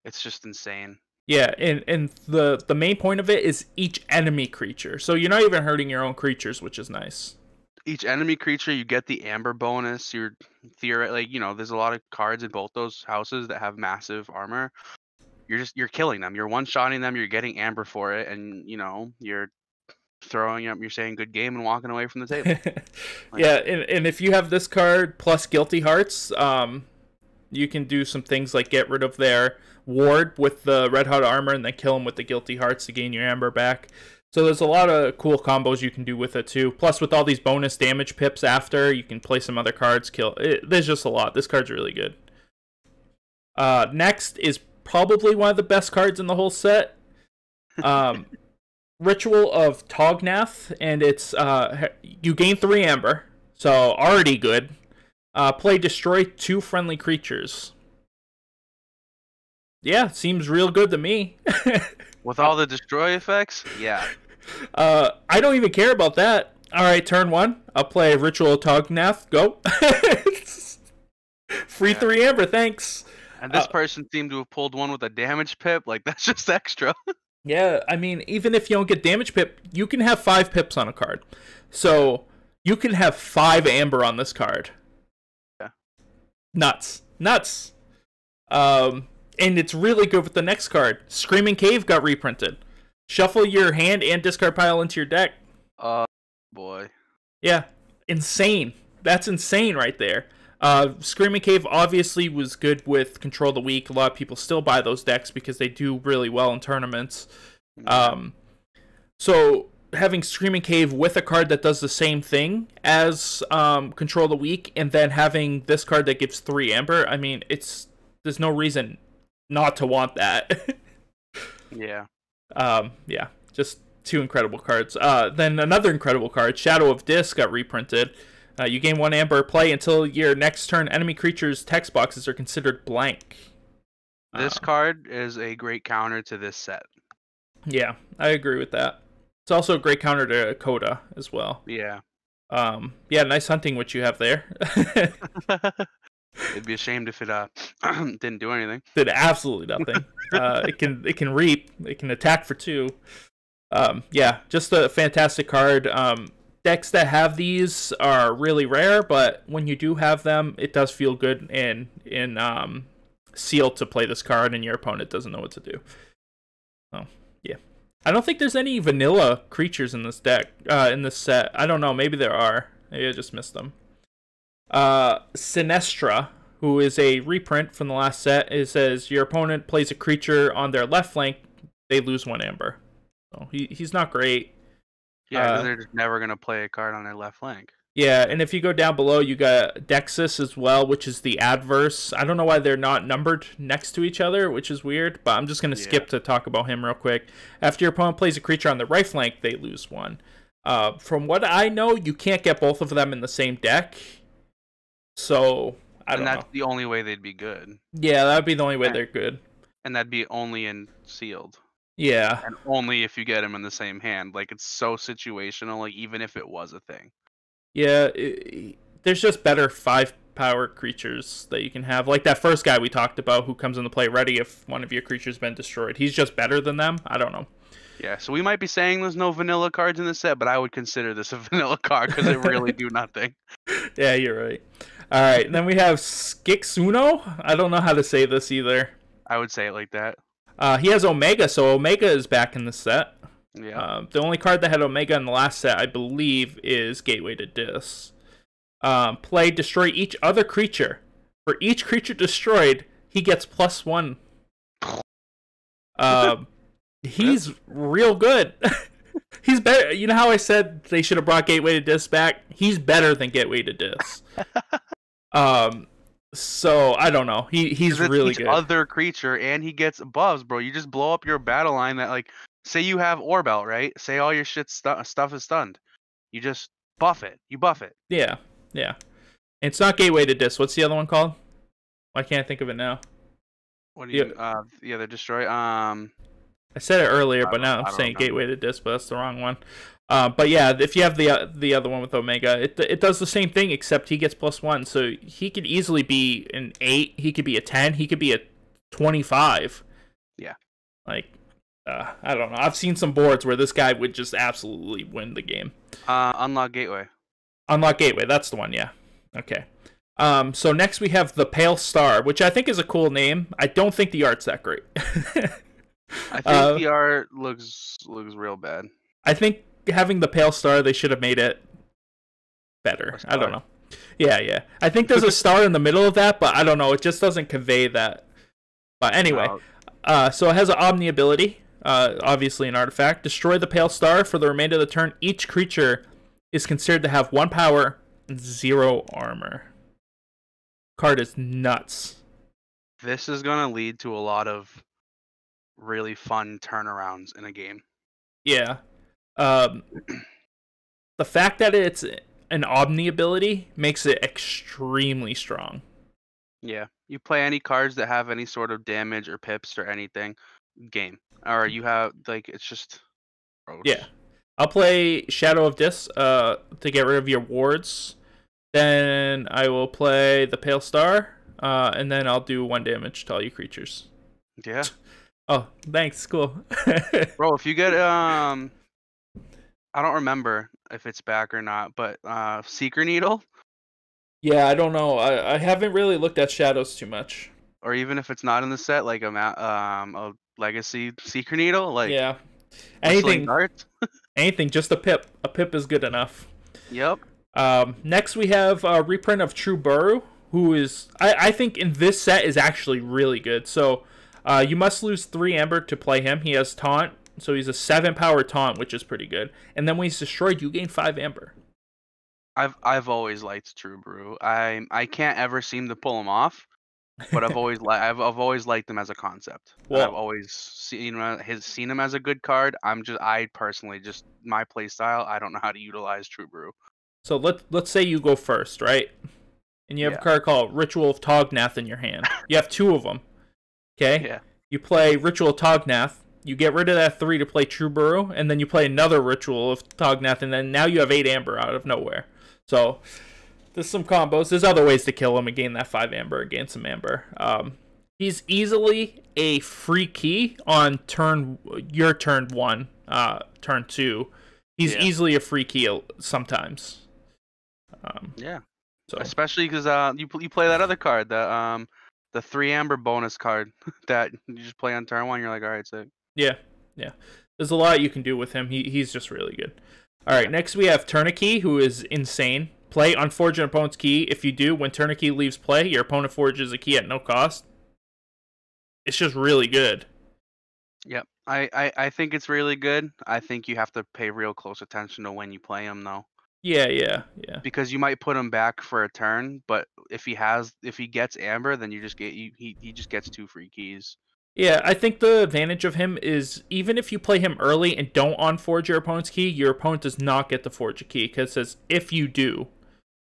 It's just insane. Yeah, and the main point of it is each enemy creature. So you're not even hurting your own creatures, which is nice. Each enemy creature, you get the amber bonus. You're theoretically, there's a lot of cards in both those houses that have massive armor. You're killing them. You're one-shotting them. You're getting amber for it, and you're throwing up. You're saying good game and walking away from the table. Yeah, and if you have this card plus Guilty Hearts, you can do some things like get rid of their ward with the Red Hot Armor and then kill them with the Guilty Hearts to gain your amber back. So there's a lot of cool combos you can do with it too. Plus with all these bonus damage pips after, you can play some other cards, there's just a lot. This card's really good. Next is probably one of the best cards in the whole set. Ritual of Tognath, and it's you gain 3 amber, so already good. Play destroy 2 friendly creatures. Yeah, seems real good to me. With all the destroy effects? Yeah. I don't even care about that. Alright, turn 1. I'll play Ritual of Tognath. Go. Free 3 amber, thanks. And this person seemed to have pulled one with a damage pip. Like, that's just extra. Yeah, I mean, even if you don't get damage pip, you can have 5 pips on a card. So, you can have 5 amber on this card. Yeah. Nuts. And it's really good with the next card. Screaming Cave got reprinted. Shuffle your hand and discard pile into your deck. Boy. Yeah, insane. That's insane right there. Screaming Cave obviously was good with Control the Weak. A lot of people still buy those decks because they do really well in tournaments. So having Screaming Cave with a card that does the same thing as Control the Weak, and then having this card that gives 3 amber, I mean, there's no reason not to want that. Yeah. Yeah, just 2 incredible cards. Then another incredible card, Shadow of Dis, got reprinted. You gain 1 amber, play until your next turn. Enemy creatures' text boxes are considered blank. This card is a great counter to this set. Yeah, I agree with that. It's also a great counter to Coda as well. Yeah. Yeah, nice hunting what you have there. It'd be ashamed if it didn't do anything. Did absolutely nothing. It can reap. It can attack for 2. Yeah, just a fantastic card. Decks that have these are really rare, but when you do have them, it does feel good in sealed to play this card, and your opponent doesn't know what to do. Oh, yeah. I don't think there's any vanilla creatures in this deck, in this set. I don't know. Maybe there are. Maybe I just missed them. Sinestra, who is a reprint from the last set, it says your opponent plays a creature on their left flank, they lose 1 amber. So he's not great. Yeah, they're just never going to play a card on their left flank. Yeah, and if you go down below, you got Dexus as well, which is the adverse. I don't know why they're not numbered next to each other, which is weird, but I'm just going to skip to talk about him real quick. After your opponent plays a creature on the right flank, they lose 1. From what I know, you can't get both of them in the same deck. So, I don't know. And that's the only way they'd be good. Yeah, that'd be the only way they're good. And that'd be only in sealed. Yeah. And only if you get them in the same hand. Like, it's so situational, like, even if it was a thing. Yeah, there's just better 5-power creatures that you can have. Like that first guy we talked about who comes into play ready if one of your creatures has been destroyed. He's just better than them. I don't know. Yeah, so we might be saying there's no vanilla cards in this set, but I would consider this a vanilla card because it really do nothing. Yeah, you're right. All right, and then we have Skixuno. I don't know how to say this either. I would say it like that. He has Omega, so Omega is back in the set. Yeah. The only card that had Omega in the last set, I believe, is Gateway to Dis. Play destroy each other creature. For each creature destroyed, he gets +1. He's real good. He's better. You know how I said they should have brought Gateway to Dis back? He's better than Gateway to Dis. So I don't know. He's 'Cause it's really each good. other creature, and he gets buffs, bro. You just blow up your battle line that, like, say you have Orbelt, right? Say all your shit stuff is stunned. You just buff it. You buff it. Yeah, yeah. It's not Gateway to Dis. What's the other one called? I can't think of it now. What do Yeah, you the other destroy? I said it earlier, but now I'm I don't saying remember. Gateway to Dis, but that's the wrong one. But yeah, if you have the other one with Omega, it does the same thing except he gets +1, so he could easily be an 8. He could be a 10. He could be a 25. Yeah. Like, I don't know. I've seen some boards where this guy would just absolutely win the game. Unlock Gateway. Unlock Gateway, that's the one, yeah. Okay. So next we have the Pale Star, which I think is a cool name. I don't think the art's that great. I think the art looks real bad. I think having the Pale Star, they should have made it better. I don't know. Yeah. I think there's a star in the middle of that, but I don't know. It just doesn't convey that. But anyway, so it has an Omni ability, obviously an artifact. Destroy the Pale Star for the remainder of the turn. Each creature is considered to have 1 power and 0 armor. Card is nuts. This is gonna lead to a lot of really fun turnarounds in a game. Yeah. The fact that it's an Omni ability makes it extremely strong. Yeah. You play any cards that have any sort of damage or pips or anything, game. Or you have, like, it's just gross. Yeah. I'll play Shadow of Dis to get rid of your wards. Then I will play the Pale Star, and then I'll do 1 damage to all you creatures. Yeah. Oh, thanks. Cool. Bro, if you get I don't remember if it's back or not, but Seeker Needle, Yeah, I don't know. I haven't really looked at Shadows too much. or even if it's not in the set, like a Legacy Seeker Needle, like Yeah. Whistling Darts. Anything, just a pip. A pip is good enough. Yep. Next we have a reprint of True Buru, who is I think in this set is actually really good. So you must lose 3 amber to play him. He has taunt, so he's a 7 power taunt, which is pretty good. And then when he's destroyed, you gain 5 amber. I've always liked True Brew. I can't ever seem to pull him off, but I've always liked him as a concept. Well, I've always seen him as a good card. I personally just my play style. I don't know how to utilize True Brew. So let's say you go first, right? And you have a card called Ritual of Tognath in your hand. You have 2 of them. Okay? Yeah. You play Ritual of Tognath. You get rid of that 3 to play True Buru, and then you play another Ritual of Tognath, and then now you have 8 amber out of nowhere. So there's some combos. There's other ways to kill him and gain that 5 amber and gain some amber. He's easily a free key on your turn 1, turn 2. He's easily a free key sometimes. So especially because you play that other card, the 3 amber bonus card that you just play on turn 1. You're like, all right, sick. Yeah. There's a lot you can do with him. He's just really good. All right, next we have Tourniquet, who is insane. Play unforge an opponent's key. If you do, when Tourniquet leaves play, your opponent forges a key at no cost. It's just really good. Yep. I think it's really good. I think you have to pay real close attention to when you play him, though. Yeah. Because you might put him back for a turn, but if he gets amber, then you just he just gets 2 free keys. Yeah, I think the advantage of him is even if you play him early and don't unforge your opponent's key, your opponent does not get to forge a key because it says if you do.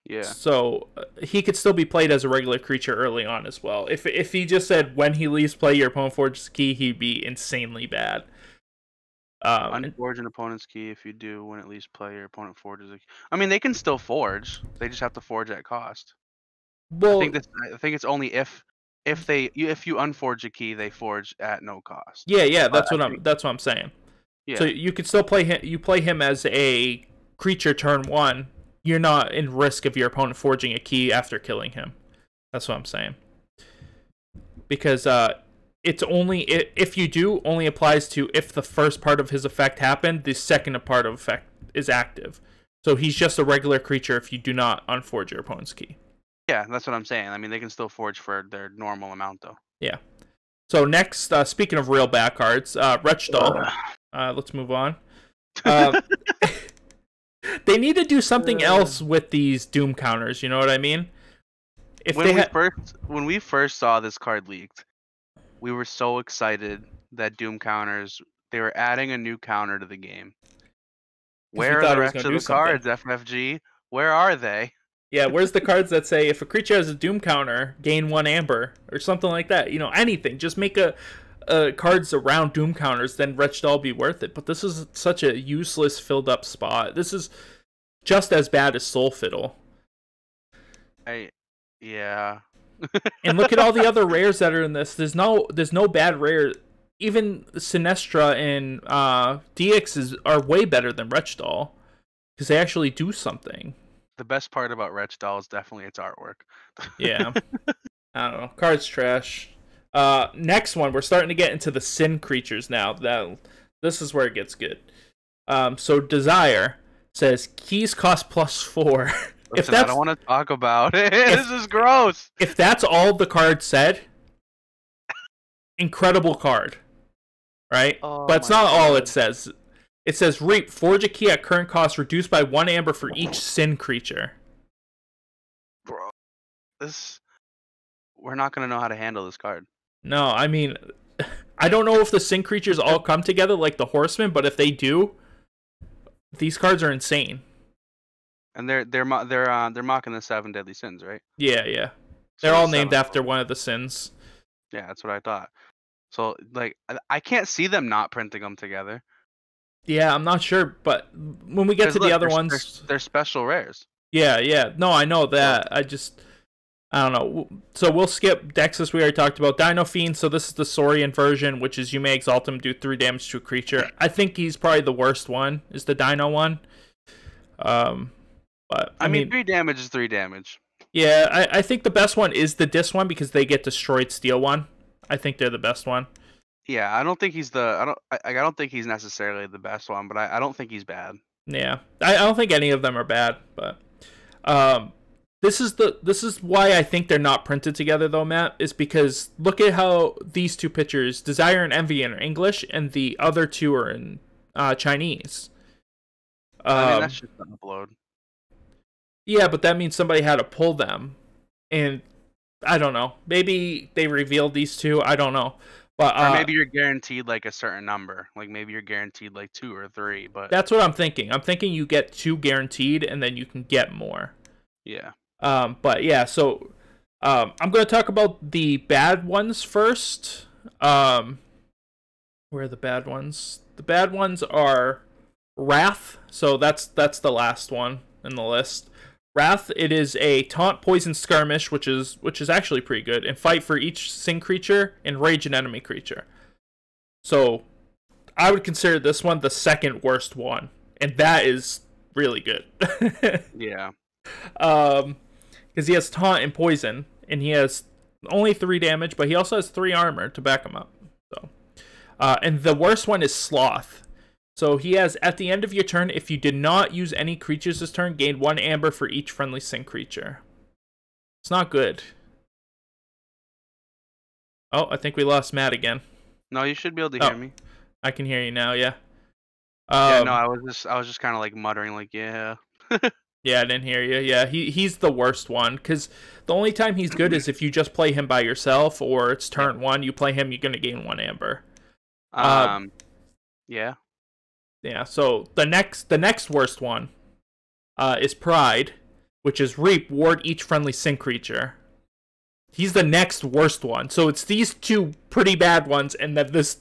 Yeah. So he could still be played as a regular creature early on as well. If he just said when he leaves play, your opponent forges a key, he'd be insanely bad. Unforge an opponent's key. If you do, when it leaves play, your opponent forges a key. I mean, they can still forge. They just have to forge at cost. Well, I think it's only if you unforge a key, they forge at no cost. Yeah. That's what I'm saying. Yeah. So you could still play him. You play him as a creature turn 1. You're not in risk of your opponent forging a key after killing him. That's what I'm saying. Because it's only if you do only applies to if the first part of his effect happened, the second part of effect is active. So he's just a regular creature if you do not unforge your opponent's key. Yeah, that's what I'm saying. I mean, they can still forge for their normal amount, though. Yeah. So next, speaking of real bad cards, Wretchdoll. Let's move on. They need to do something else with these Doom counters, you know what I mean? if they had, When we first saw this card leaked, we were so excited that Doom counters, they were adding a new counter to the game. because we Where are thought the it was going rest to of do the something. cards, FFG? Where are they? Yeah, where's the cards that say if a creature has a Doom counter, gain 1 amber or something like that? You know, anything. Just make a cards around Doom counters, then Wretched Doll be worth it. But this is such a useless filled up spot. This is just as bad as Soul Fiddle. Yeah. And look at all the other rares that are in this. There's no bad rare. Even Sinestra and DX are way better than Wretched Doll because they actually do something. The best part about Wretched Doll is definitely its artwork. Yeah. I don't know. Card's trash. Next one, we're starting to get into the Sin creatures now. This is where it gets good. So Desire says keys cost +4. Listen, I don't want to talk about it. This is gross. If that's all the card said, incredible card, right? Oh, but it's not all it says. It says Reap, forge a key at current cost, reduced by 1 amber for each Sin creature. Bro, we're not gonna know how to handle this card. No, I mean, I don't know if the Sin creatures all come together like the Horsemen, but if they do, these cards are insane. And they're mocking the 7 deadly sins, right? Yeah. They're all named after one of the sins. Yeah, that's what I thought. So like, I can't see them not printing them together. Yeah, I'm not sure, but when we get to the other ones, they're special rares. Yeah. No, I know that. I don't know. So we'll skip Dexus. We already talked about Dino Fiend. So this is the Saurian version, which is you may exalt him, do 3 damage to a creature. I think he's probably the worst one. Is the Dino one? But I mean 3 damage is 3 damage. Yeah, I think the best one is the Dis one because they get destroyed steel one. I think they're the best one. Yeah, I don't think he's I don't think he's necessarily the best one, but I don't think he's bad. Yeah, I don't think any of them are bad, but this is why I think they're not printed together though, Matt, is because look at how these two pictures, Desire and Envy, are English, and the other two are in Chinese. I mean, that's just an upload. Yeah, but that means somebody had to pull them, and I don't know. Maybe they revealed these two. I don't know. But or maybe you're guaranteed like a certain number. Like maybe you're guaranteed like 2 or 3. But that's what I'm thinking. I'm thinking you get 2 guaranteed, and then you can get more. Yeah. But yeah. So I'm going to talk about the bad ones first. Where are the bad ones? The bad ones are Wrath. So that's the last one in the list. Wrath, it is a taunt, poison, skirmish, which is actually pretty good, and fight for each Sin creature and rage an enemy creature. So I would consider this one the second worst one, and that is really good. Yeah. Because he has taunt and poison, and he has only 3 damage, but he also has 3 armor to back him up. So, and the worst one is Sloth. So he has, at the end of your turn, if you did not use any creatures this turn, gain 1 amber for each friendly Sin creature. It's not good. Oh, I think we lost Matt again. No, you should be able to hear me. I can hear you now, yeah. Yeah, no, I was just kind of like muttering like, yeah. Yeah, I didn't hear you. Yeah, he's the worst one, because the only time he's good is if you just play him by yourself, or it's turn 1, you play him, you're going to gain 1 amber. Yeah. Yeah, so the next worst one is Pride, which is Reap, ward each friendly Sin creature. He's the next worst one. So it's these 2 pretty bad ones and then this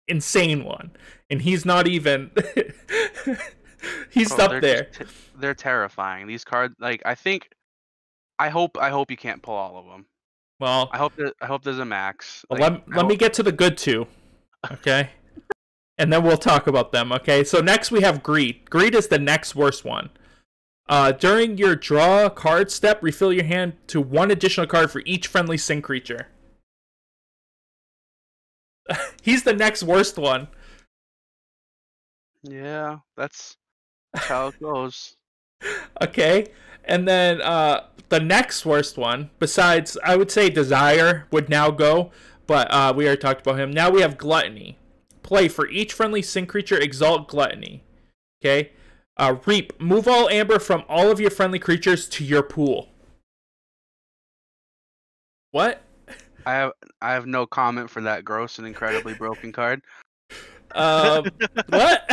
insane one. And he's not even he's up there. They're terrifying. These cards, like, I hope you can't pull all of them. Well, I hope there's a max. Well, let me get to the good 2. Okay? And then we'll talk about them, okay? So next we have Greed. Greed is the next worst one. During your draw card step, refill your hand to 1 additional card for each friendly Sin creature. He's the next worst one. Yeah, that's how it goes. Okay, and then the next worst one, besides, I would say Desire would now go, but we already talked about him. Now we have Gluttony. Play for each friendly Sin creature, exalt Gluttony. Okay. Reap, move all amber from all of your friendly creatures to your pool. What? I have no comment for that gross and incredibly broken card. What?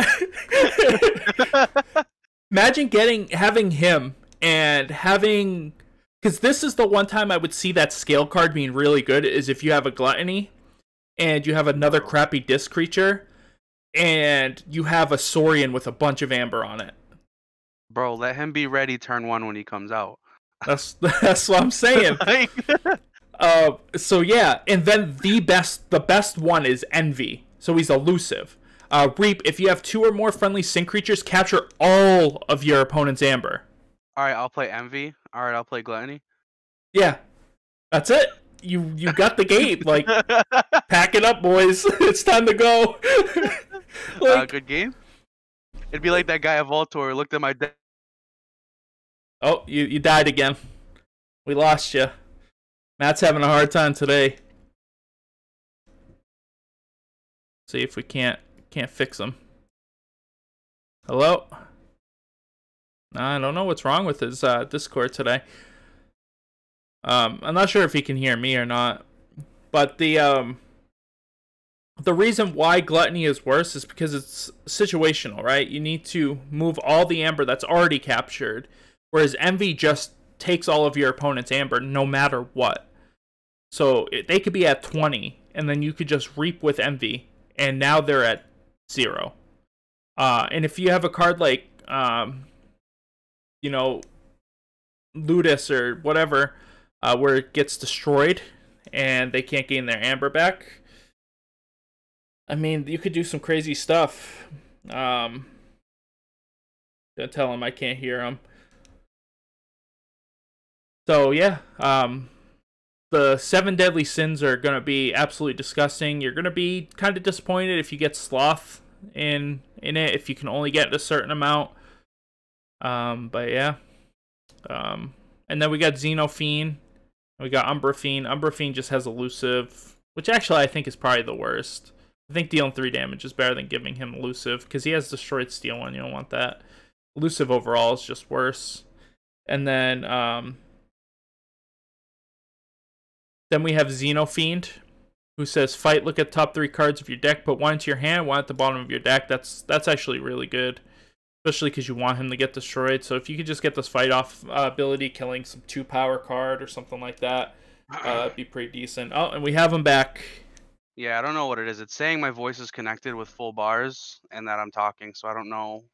Imagine having him and having, because this is the one time I would see that scale card being really good is if you have a Gluttony and you have another crappy disc creature and you have a Saurian with a bunch of amber on it. Bro, let him be ready turn 1 when he comes out. That's what I'm saying. So yeah, and then the best one is Envy. So he's elusive. Reap, if you have 2 or more friendly sync creatures, capture all of your opponent's amber. Alright, I'll play Envy. Alright, I'll play Gluttony. Yeah. That's it. You got the game. Like, pack it up, boys. It's time to go. Good game. It'd be like that guy at Voltor who looked at my deck. Oh, you died again. We lost you. Matt's having a hard time today. See if we can't fix him. Hello? I don't know what's wrong with his Discord today. I'm not sure if he can hear me or not. But the reason why Gluttony is worse is because it's situational, right? You need to move all the amber that's already captured, whereas Envy just takes all of your opponent's amber no matter what. So they could be at 20, and then you could just Reap with Envy, and now they're at 0. And if you have a card like, you know, Ludus or whatever, where it gets destroyed and they can't gain their amber back, I mean, you could do some crazy stuff. Gonna tell him I can't hear him. So yeah, the 7 deadly sins are gonna be absolutely disgusting. You're gonna be kind of disappointed if you get sloth in it, if you can only get a certain amount. But yeah. And then we got Xenofiend. We got Umbra Fiend. Umbra Fiend just has elusive, which actually I think is probably the worst. I think dealing 3 damage is better than giving him elusive, because he has destroyed steel one. You don't want that. Elusive overall is just worse. And then we have Xenofiend, who says, fight, look at top 3 cards of your deck, put 1 into your hand, 1 at the bottom of your deck. That's actually really good, especially because you want him to get destroyed. So if you could just get this fight off ability, killing some 2 power card or something like that, it'd be pretty decent. Oh, and we have him back. Yeah, I don't know what it is. It's saying my voice is connected with full bars and that I'm talking, so I don't know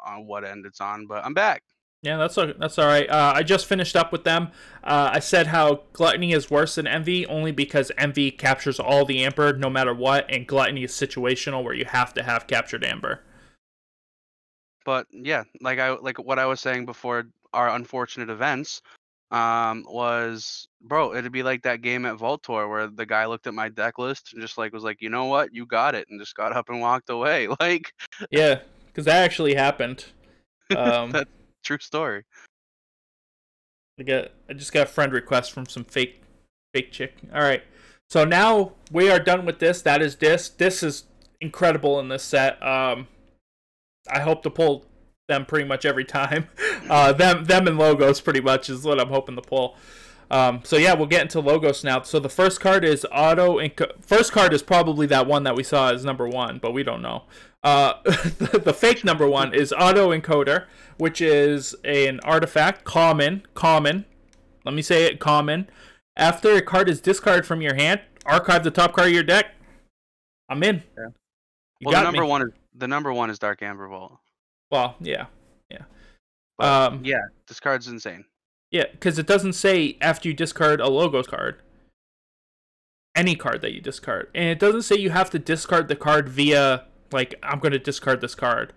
on what end it's on, but I'm back. Yeah, that's all right. I just finished up with them. I said how Gluttony is worse than Envy, only because Envy captures all the amber no matter what, and Gluttony is situational where you have to have captured amber. But yeah, like what I was saying before our unfortunate events, was, bro, it'd be like that game at Voltor where the guy looked at my deck list and just like was like, you know what, you got it, and just got up and walked away. Like, yeah, because that actually happened. That's true story. I just got a friend request from some fake chick. All right, so now we are done with this. That is this. This is incredible in this set. I hope to pull them pretty much every time. Them and Logos pretty much is what I'm hoping to pull. So yeah, we'll get into Logos now. So the first card is first card is probably that one that we saw as number 1, but we don't know. The fake number 1 is Auto Encoder, which is an artifact, common. Let me say it, common. After a card is discarded from your hand, archive the top card of your deck. I'm in. Yeah. Well, the number one is Dark Amber Vault. Well, yeah. But, yeah, this card's insane. Yeah, because it doesn't say after you discard a Logos card. Any card that you discard. And it doesn't say you have to discard the card via, like, I'm going to discard this card.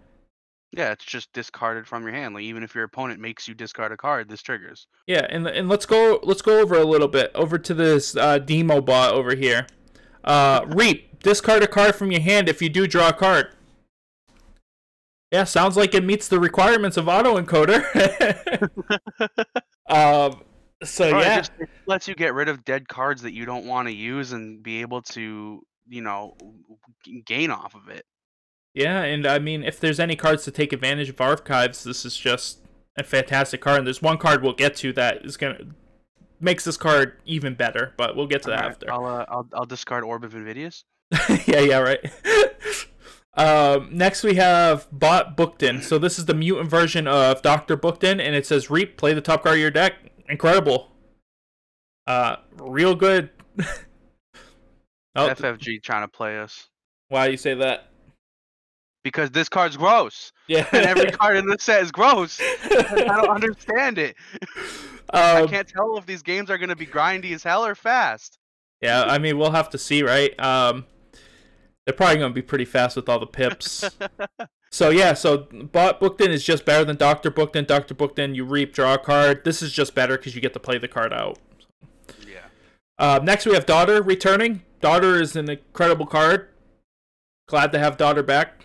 Yeah, it's just discarded from your hand. Like, even if your opponent makes you discard a card, this triggers. Yeah, and let's go over a little bit. Over to this demo bot over here. Reap, discard a card from your hand if you do draw a card. Yeah, sounds like it meets the requirements of Auto Encoder. So Bro, yeah, it lets you get rid of dead cards that you don't want to use and be able to, you know, gain off of it. yeah, and I mean, if there's any cards to take advantage of archives, this is just a fantastic card. And there's one card we'll get to that is gonna makes this card even better, but we'll get to that Alright, after. I'll discard Orb of Invidious. Yeah, right. Next we have Bot Bookton. So this is the mutant version of Dr. Bookton, and it says Reap, play the top card of your deck. Incredible. Real good. FFG trying to play us. Why you say that? Because this card's gross. Yeah. And every card in this set is gross. I don't understand it. I can't tell if these games are going to be grindy as hell or fast. Yeah, I mean, we'll have to see, right? They're probably going to be pretty fast with all the pips. So Bot Bookton is just better than Dr. Bookton. Dr. Bookton, you reap, draw a card. This is just better because you get to play the card out. Yeah. Next we have Daughter returning. Daughter is an incredible card. Glad to have Daughter back.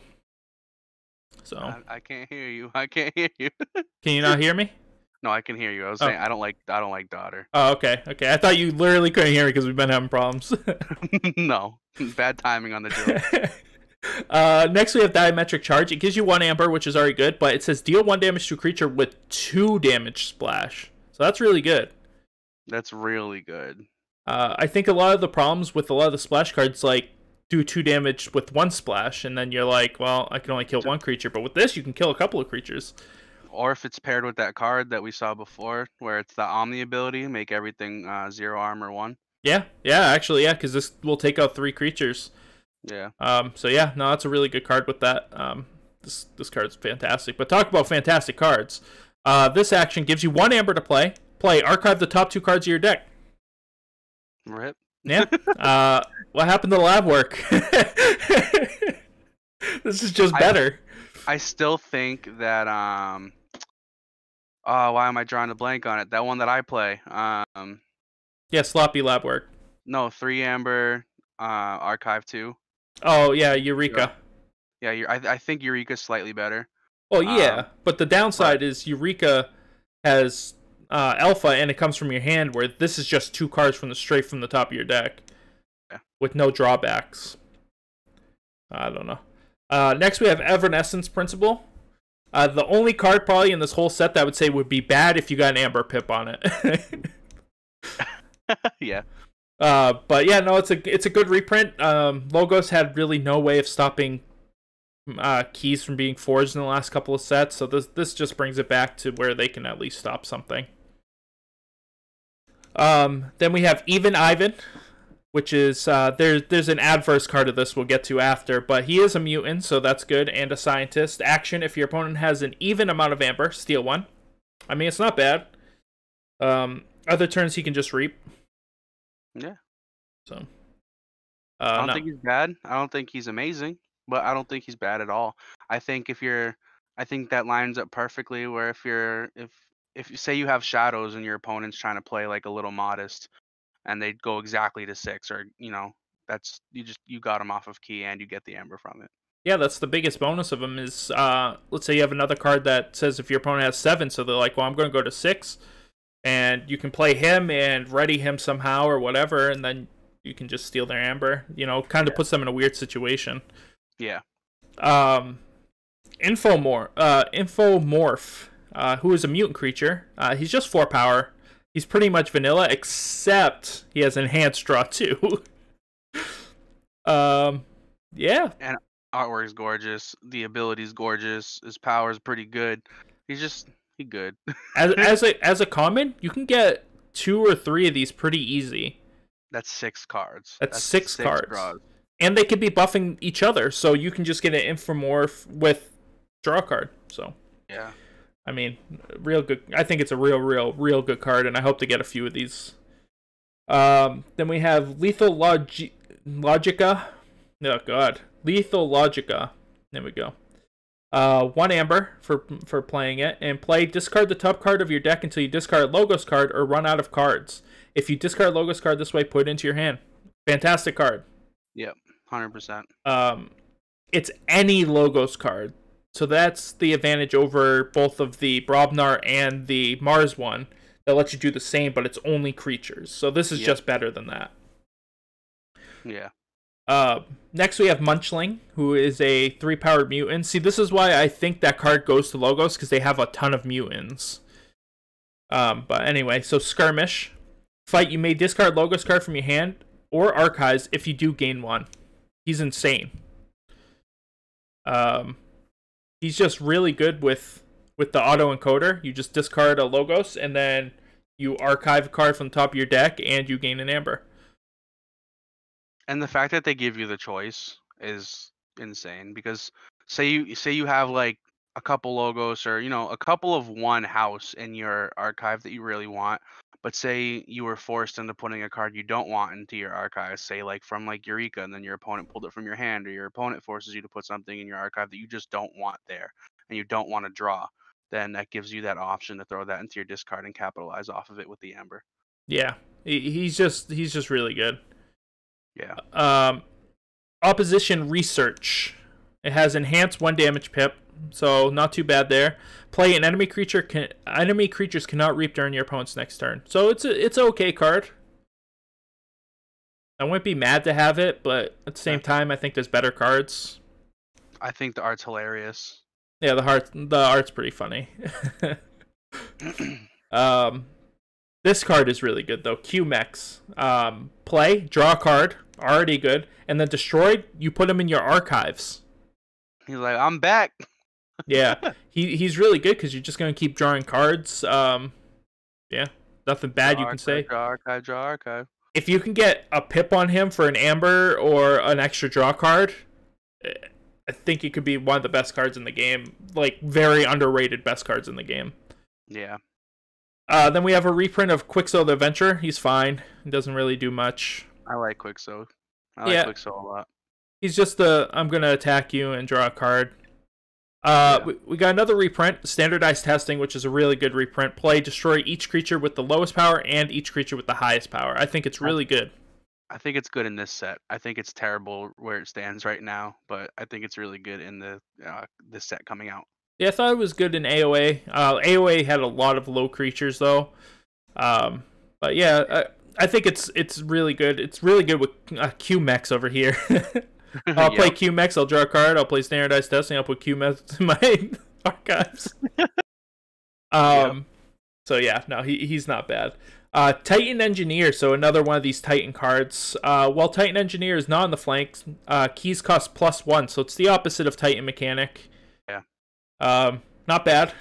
So I can't hear you. I can't hear you. Can you not hear me? No, I can hear you. I was saying I don't like Daughter. Oh, okay. I thought you literally couldn't hear me because we've been having problems. No, bad timing on the joke. Next we have Diametric Charge. It gives you 1 amber, which is already good, but it says deal 1 damage to a creature with 2 damage splash. So that's really good. That's really good. I think a lot of the problems with a lot of the splash cards, like, do 2 damage with 1 splash, and then you're like, well, I can only kill 1 creature, but with this you can kill a couple of creatures. Or if it's paired with that card that we saw before, where it's the Omni ability, make everything 0 armor 1. Yeah, actually, yeah, because this will take out 3 creatures. Yeah. So yeah, no, that's a really good card with that. This card's fantastic. But talk about fantastic cards. This action gives you 1 amber to play. Archive the top 2 cards of your deck. Rip. Yeah. What happened to the lab work? This is just better. I still think that why am I drawing a blank on it? That one that I play. Yeah, sloppy lab work. No, 3 amber, archive 2. Oh yeah, Eureka. Yeah, I think Eureka's slightly better. Well, yeah, but the downside is Eureka has alpha, and it comes from your hand, where this is just 2 cards straight from the top of your deck, with no drawbacks. I don't know. Next we have Evanescence Principle. The only card probably in this whole set that I would say would be bad if you got an Amber Pip on it. Yeah. But yeah, no, it's a good reprint. Logos had really no way of stopping keys from being forged in the last couple of sets, so this just brings it back to where they can at least stop something. Then we have Even Ivan, which is there's an adverse card of this we'll get to after, but he is a mutant, so that's good, and a scientist. Action: if your opponent has an even amount of amber, steal 1. I mean, it's not bad. Other turns he can just reap. Yeah. So I don't think he's bad. I don't think he's amazing, but I don't think he's bad at all. I think that lines up perfectly where if you say you have shadows and your opponent's trying to play like a little modest, and they go exactly to 6, or that's you got them off of key and you get the amber from it. Yeah, that's the biggest bonus of them is let's say you have another card that says if your opponent has 7, so they're like, well, I'm going to go to 6, and you can play him and ready him somehow or whatever, and then you can just steal their amber. Kind of puts them in a weird situation. Yeah. Infomorph, who is a mutant creature. He's just 4 power. He's pretty much vanilla, except he has enhanced draw 2. Yeah. And artwork is gorgeous. The ability is gorgeous. His power is pretty good. He's good. as a common, you can get 2 or 3 of these pretty easy. That's 6 cards. That's 6 cards. Draws. And they could be buffing each other, so you can just get an Infomorph with draw a card. So yeah. I mean, real good. I think it's a real good card, and I hope to get a few of these. Then we have Lethal Logica. Oh god, Lethal Logica. There we go. 1 amber for playing it, and discard the top card of your deck until you discard a Logos card or run out of cards. If you discard a Logos card this way, put it into your hand. Fantastic card. Yep, 100%. It's any Logos card. So that's the advantage over both of the Brobnar and the Mars one that lets you do the same, but it's only creatures. So this is just better than that. Yeah. Next we have Munchling, who is a 3-powered mutant. See, this is why I think that card goes to Logos, because they have a ton of mutants. But anyway, so Skirmish. Fight, you may discard Logos card from your hand or archives if you do gain one. He's insane. He's just really good with the auto encoder. You just discard a Logos and then you archive a card from the top of your deck and you gain an Amber. And the fact that they give you the choice is insane, because say you have like a couple Logos, or a couple of one house in your archive that you really want, but say you were forced into putting a card you don't want into your archive, say like from like Eureka, and then your opponent pulled it from your hand, or your opponent forces you to put something in your archive that you just don't want there and you don't want to draw, then that gives you that option to throw that into your discard and capitalize off of it with the Amber. Yeah, he's just really good. Yeah. Opposition Research. It has enhanced 1 damage pip, so not too bad there. Play an enemy creature. Enemy creatures cannot reap during your opponent's next turn. So it's an okay card. I wouldn't be mad to have it, but at the same time, I think there's better cards. I think the art's hilarious. Yeah, the art's pretty funny. This card is really good though. Q-Mex. Play, draw a card, already good, and then destroyed, you put him in your archives. He's like, I'm back. Yeah, he's really good because you're just gonna keep drawing cards. Yeah, nothing bad Draw you can say. Draw archive. If you can get a pip on him for an Amber or an extra draw card, I think it could be one of the best cards in the game. Like, very underrated best cards in the game. Yeah. Then we have a reprint of Quixo the Adventurer. He's fine. He doesn't really do much. I like Quixo. I like Quixo a lot. He's just I'm going to attack you and draw a card. We got another reprint, Standardized Testing, which is a really good reprint. Play, destroy each creature with the lowest power and each creature with the highest power. I think it's really good. I think it's good in this set. I think it's terrible where it stands right now, but I think it's really good in this set coming out. Yeah, I thought it was good in AOA. AOA had a lot of low creatures though. But yeah, I think it's really good. It's really good with Q-Mex over here. I'll play Q-Mex, I'll draw a card, I'll play Standardized Testing, I'll put Q-Mex in my archives. So yeah, no, he's not bad. Titan Engineer, so another one of these Titan cards. While Titan Engineer is not on the flanks, keys cost +1, so it's the opposite of Titan Mechanic. Yeah. Not bad.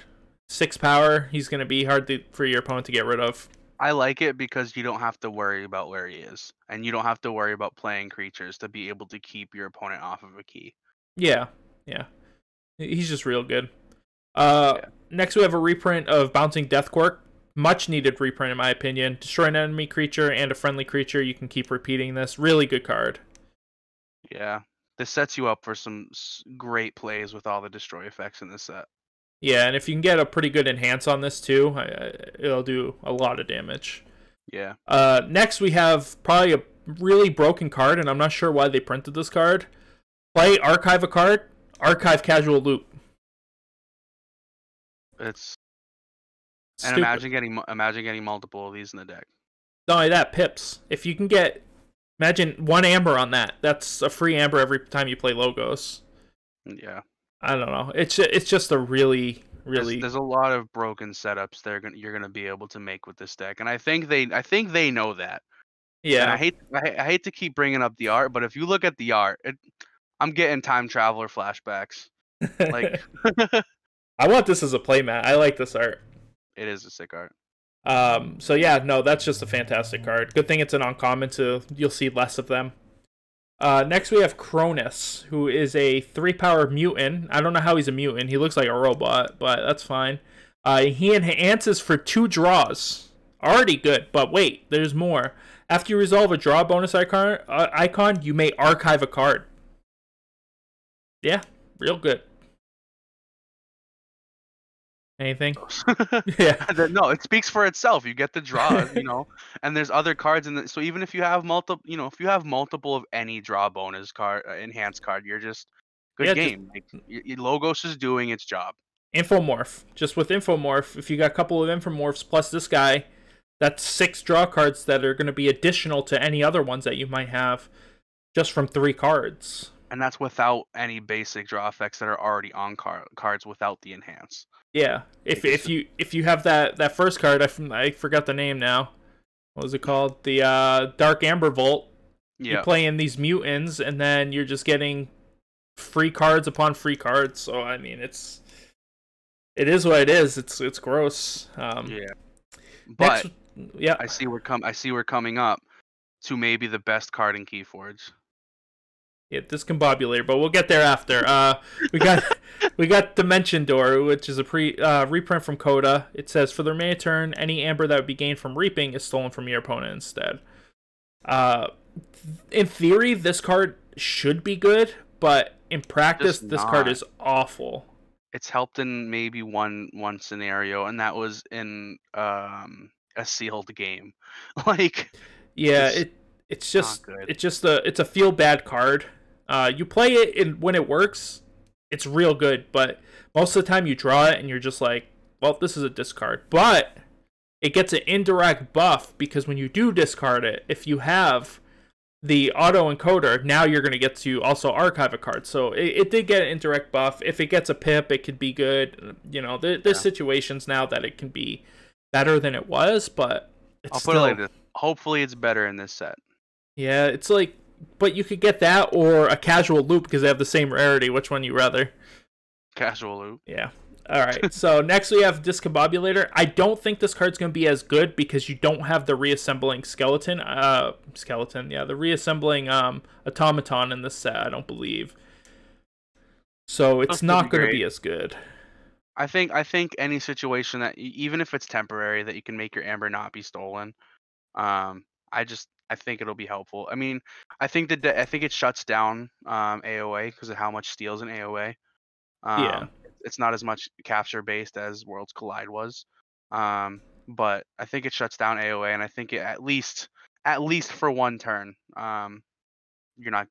6 power, he's going to be hard for your opponent to get rid of. I like it because you don't have to worry about where he is, and you don't have to worry about playing creatures to be able to keep your opponent off of a key. Yeah. He's just real good. Next we have a reprint of Bouncing Death Quirk. Much needed reprint in my opinion. Destroy an enemy creature and a friendly creature. You can keep repeating this. Really good card. Yeah. This sets you up for some great plays with all the destroy effects in this set. Yeah, and if you can get a pretty good enhance on this too, it'll do a lot of damage. Yeah. Next we have probably a really broken card, and I'm not sure why they printed this card. Play, archive a card, archive Casual Loop. It's Stupid. And imagine getting multiple of these in the deck. Not only that, pips. If you can get, imagine 1 Amber on that. That's a free Amber every time you play Logos. Yeah. I don't know. It's just a really. There's a lot of broken setups you're gonna be able to make with this deck, and I think they know that. Yeah. And I hate to keep bringing up the art, but if you look at the art, I'm getting Time Traveler flashbacks. Like, I want this as a playmat. I like this art. It is a sick art. So yeah, no, that's just a fantastic card. Good thing it's an uncommon, so you'll see less of them. Next we have Cronus, who is a 3-power mutant. I don't know how he's a mutant. He looks like a robot, but that's fine. He enhances for 2 draws. Already good, but wait, there's more. After you resolve a draw bonus icon, you may archive a card. Yeah, real good. Anything? Yeah. No, it speaks for itself. You get the draw, and there's other cards in it. So even if you have multiple of any draw bonus card, enhanced card, you're just good game. Your Logos is doing its job. Infomorph. Just with Infomorph, if you got a couple of Infomorphs plus this guy, that's 6 draw cards that are going to be additional to any other ones that you might have just from 3 cards. And that's without any basic draw effects that are already on cards without the enhance. Yeah, if you have that first card, I forgot the name now. what was it called? The Dark Amber Vault. You Yeah. play in these mutants, and then you're just getting free cards upon free cards. So I mean, it is what it is. It's gross. Yeah. Next, But yeah, I see we're coming up to maybe the best card in Keyforge. yeah, discombobulator, but we'll get there after. We got we got Dimension Door, which is a reprint from Coda. It says for the remaining turn, any amber that would be gained from reaping is stolen from your opponent instead. In theory, this card should be good, but in practice, this card is awful. It's helped in maybe one scenario, and that was in a sealed game. Like, yeah, it's just a feel bad card. You play it when it works, it's real good, but most of the time you draw it and you're just like, well, this is a discard. But it gets an indirect buff because when you do discard it, if you have the auto encoder, now you're going to get to also archive a card. So it did get an indirect buff. If it gets a pip, it could be good. You know, there's situations now that it can be better than it was, but I'll put it like this. Hopefully it's better in this set. Yeah, it's like, but you could get that or a casual loop because they have the same rarity. Which one you rather? Casual loop. Yeah. All right. So next we have Discombobulator. I don't think this card's going to be as good because you don't have the reassembling skeleton. Yeah, the reassembling automaton in this set. I don't believe. So it's not going to be as good. I think any situation that even if it's temporary that you can make your amber not be stolen. I think it'll be helpful. I mean, I think it shuts down AOA because of how much steals in AOA. Yeah. It's not as much capture based as Worlds Collide was. But I think it shuts down AOA, and I think it at least for one turn, you're not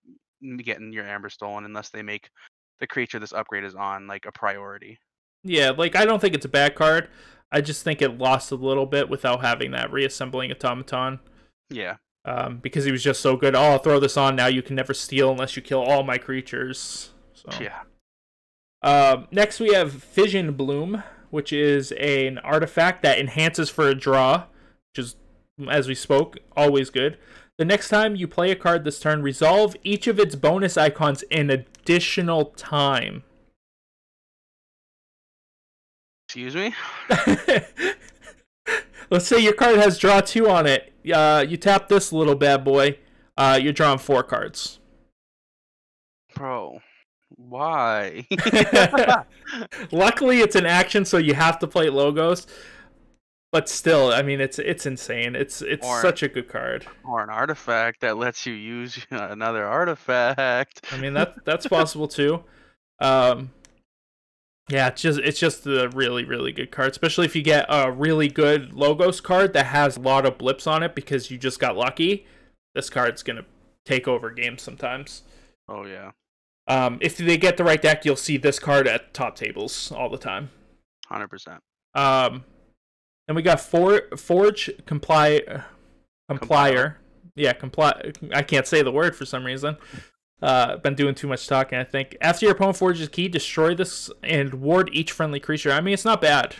getting your amber stolen unless they make the creature this upgrade is on like a priority. Yeah, like I don't think it's a bad card. I just think it lost a little bit without having that reassembling automaton. Yeah. Because he was just so good. Oh, I'll throw this on now. You can never steal unless you kill all my creatures. So. Yeah. Next we have Fission Bloom, which is an artifact that enhances for a draw, which is, as we spoke, always good. The next time you play a card this turn, resolve each of its bonus icons an additional time. Excuse me? Let's say your card has draw 2 on it. You tap this little bad boy. You're drawing 4 cards. Bro, why? Luckily, it's an action, so you have to play logos. But still, I mean, it's insane. It's such a good card. Or an artifact that lets you use another artifact. I mean, that's possible too. Yeah, it's just a really, really good card, especially if you get a really good logos card that has a lot of blips on it because you just got lucky. This card's gonna take over games sometimes. Oh yeah. If they get the right deck, you'll see this card at top tables all the time. 100%. Then we got Forge Complier. Yeah, I can't say the word for some reason. Been doing too much talking, I think. After your opponent forges a key, destroy this and ward each friendly creature. I mean, it's not bad.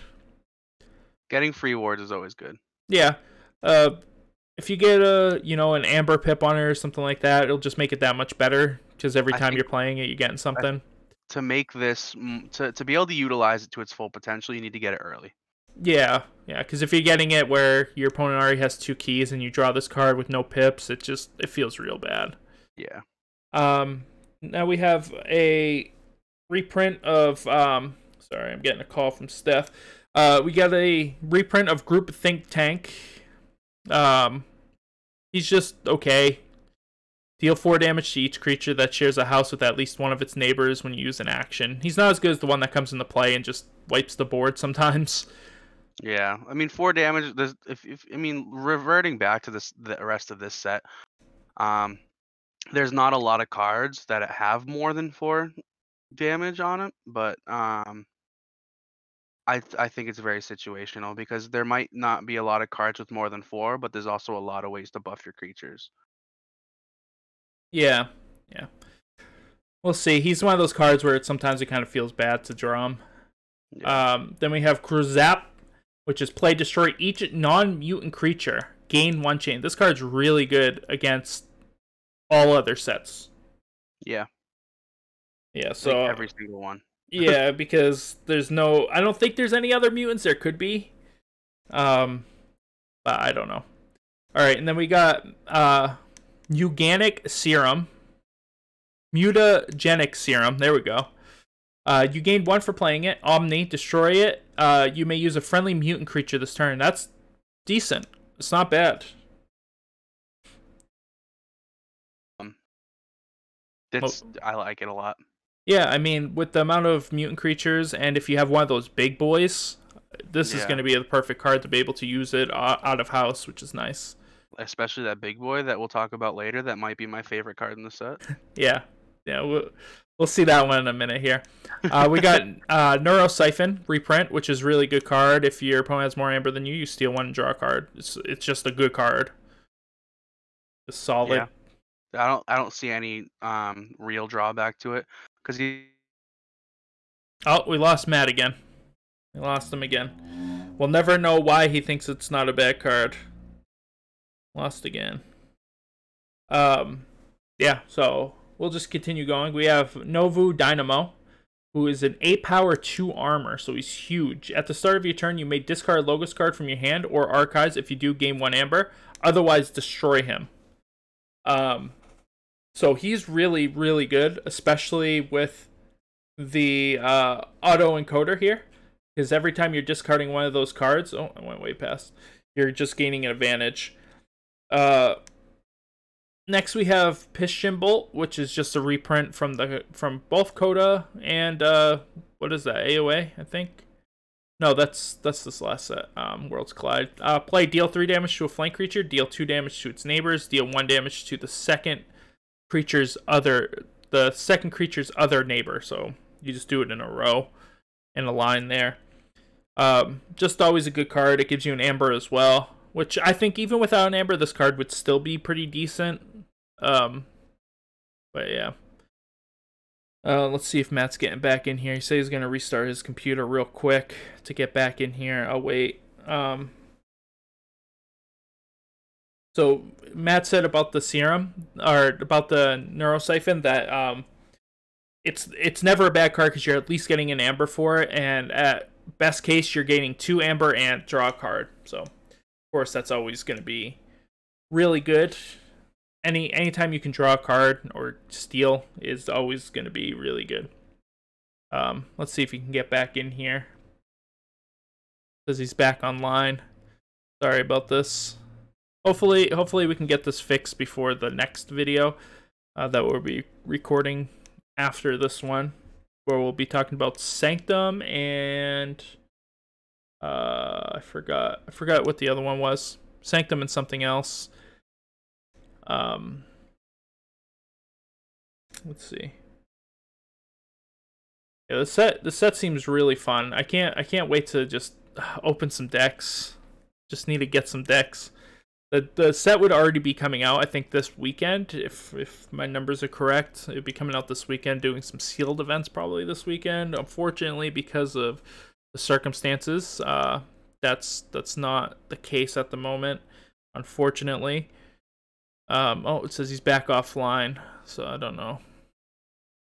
Getting free wards is always good. Yeah. If you get an amber pip on it or something like that, it'll just make it that much better because every time you're playing it, you're getting something. To make this to be able to utilize it to its full potential, you need to get it early. Yeah, because if you're getting it where your opponent already has 2 keys and you draw this card with no pips, it feels real bad. Yeah. Now we have a reprint of sorry, I'm getting a call from Steph. We got a reprint of Group Think Tank. He's just okay. Deal 4 damage to each creature that shares a house with at least one of its neighbors when you use an action. He's not as good as the one that comes into play and just wipes the board sometimes. Yeah, I mean 4 damage. Reverting back to the rest of this set, there's not a lot of cards that have more than 4 damage on it, but I think it's very situational because there might not be a lot of cards with more than 4, but there's also a lot of ways to buff your creatures. Yeah. We'll see. He's one of those cards where sometimes it kind of feels bad to draw him. Yeah. Then we have Cruzap, which is play destroy each non-mutant creature. gain 1 chain. This card's really good against all other sets. Yeah. Yeah, I so think every single one. yeah, because there's no, I don't think there's any other mutants. There could be, but I don't know. All right, and then we got Euganic Serum, Mutagenic Serum. There we go. You gain 1 for playing it. Omni, destroy it. You may use a friendly mutant creature this turn. That's decent. It's not bad. I like it a lot. Yeah, I mean, with the amount of mutant creatures, and if you have one of those big boys, this is going to be the perfect card to be able to use it out of house, which is nice. Especially that big boy that we'll talk about later. That might be my favorite card in the set. Yeah, we'll see that one in a minute here. We got Neurosiphon reprint, which is a really good card. If your opponent has more amber than you, you steal 1 and draw a card. It's just a good card. It's solid. Yeah. I don't see any real drawback to it because Oh, we lost Matt again. We lost him again. We'll never know why he thinks it's not a bad card. Lost again. Yeah, so we'll just continue going. We have Novu Dynamo, who is an 8 power 2 armor, so he's huge. At the start of your turn, you may discard a Logos card from your hand or archives. If you do, gain 1 amber. Otherwise, destroy him. So he's really, really good, especially with the auto encoder here. Because every time you're discarding one of those cards, oh, I went way past, you're just gaining an advantage. Next we have Piston Bolt, which is just a reprint from both Coda and what is that, AOA, I think? No, that's this last set. Worlds Collide. Play, deal 3 damage to a flank creature, deal 2 damage to its neighbors, deal 1 damage to the second creature's other neighbor. So you just do it in a row, in a line there. Just always a good card. It gives you an amber as well, which I think even without an amber, this card would still be pretty decent. But yeah. Let's see if Matt's getting back in here. He says he's going to restart his computer real quick to get back in here. I'll wait. So Matt said about the serum, or about the Neurosiphon, that it's never a bad card because you're at least getting an amber for it, and at best case you're gaining 2 amber and draw a card. So of course that's always going to be really good. Anytime you can draw a card or steal is always going to be really good. Let's see if he can get back in here. Says he's back online. Sorry about this. Hopefully we can get this fixed before the next video that we'll be recording after this one, where we'll be talking about Sanctum and I forgot what the other one was. Sanctum and something else. Let's see. Yeah, the set seems really fun. I can't wait to just open some decks. Just need to get some decks. The set would already be coming out, I think, this weekend, if my numbers are correct. It would be coming out this weekend, doing some sealed events probably this weekend. Unfortunately, because of the circumstances, that's not the case at the moment, unfortunately. Oh, it says he's back offline, so I don't know.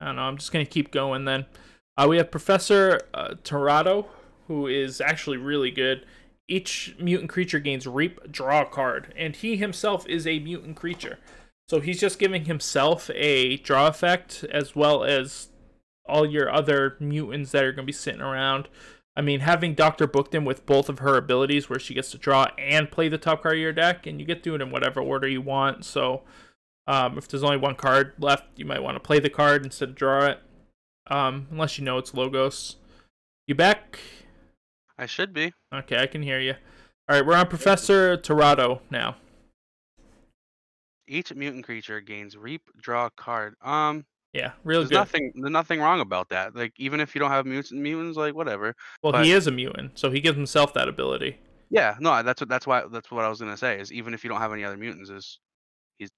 I'm just going to keep going then. We have Professor Torado, who is actually really good. Each mutant creature gains Reap, draw a card, and he himself is a mutant creature. So he's just giving himself a draw effect, as well as all your other mutants that are going to be sitting around. I mean, having Dr. Bookton with both of her abilities, where she gets to draw and play the top card of your deck, and you get to do it in whatever order you want. So if there's only one card left, you might want to play the card instead of draw it. Unless you know it's Logos. You back? I should be. Okay, I can hear you. Alright, we're on Professor Torado now. Each mutant creature gains Reap, draw a card. Yeah, real good. There's nothing wrong about that. Like, even if you don't have mutants, like, whatever. Well, but he is a mutant, so he gives himself that ability. Yeah, no, that's what I was gonna say. Is even if you don't have any other mutants,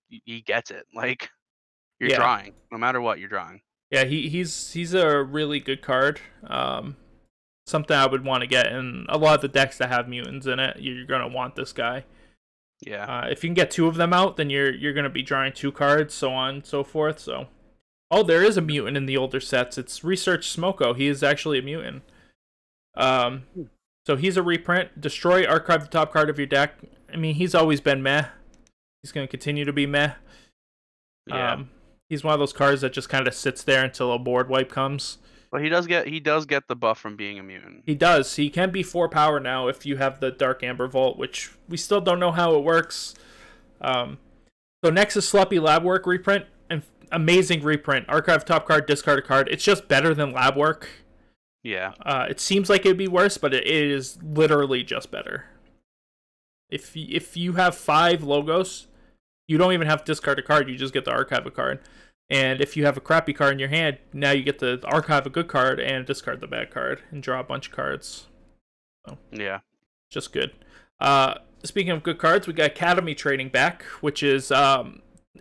he gets it. Like, you're drawing, no matter what, you're drawing. Yeah, he's a really good card. Something I would want to get in a lot of the decks that have mutants in it. You're gonna want this guy. Yeah. If you can get two of them out, then you're gonna be drawing two cards, so on and so forth. So, oh, there is a mutant in the older sets. It's Research Smoko. He is actually a mutant. Um, Hmm. so he's a reprint. Destroy, archive the top card of your deck. I mean, he's always been meh. He's gonna continue to be meh. Yeah. He's one of those cards that just kind of sits there until a board wipe comes. But he does get the buff from being a mutant. He does. He can be 4 power now if you have the Dark Amber Vault, which we still don't know how it works. So next is Sloppy Lab Work reprint. An amazing reprint. Archive top card, discard a card. It's just better than Lab Work. Yeah. It seems like it'd be worse, but it is literally just better. If you have 5 logos, you don't even have to discard a card. You just get to archive a card. And if you have a crappy card in your hand, now you get to archive a good card and discard the bad card and draw a bunch of cards. So, Yeah. just good. Speaking of good cards, we got Academy Trading back, which is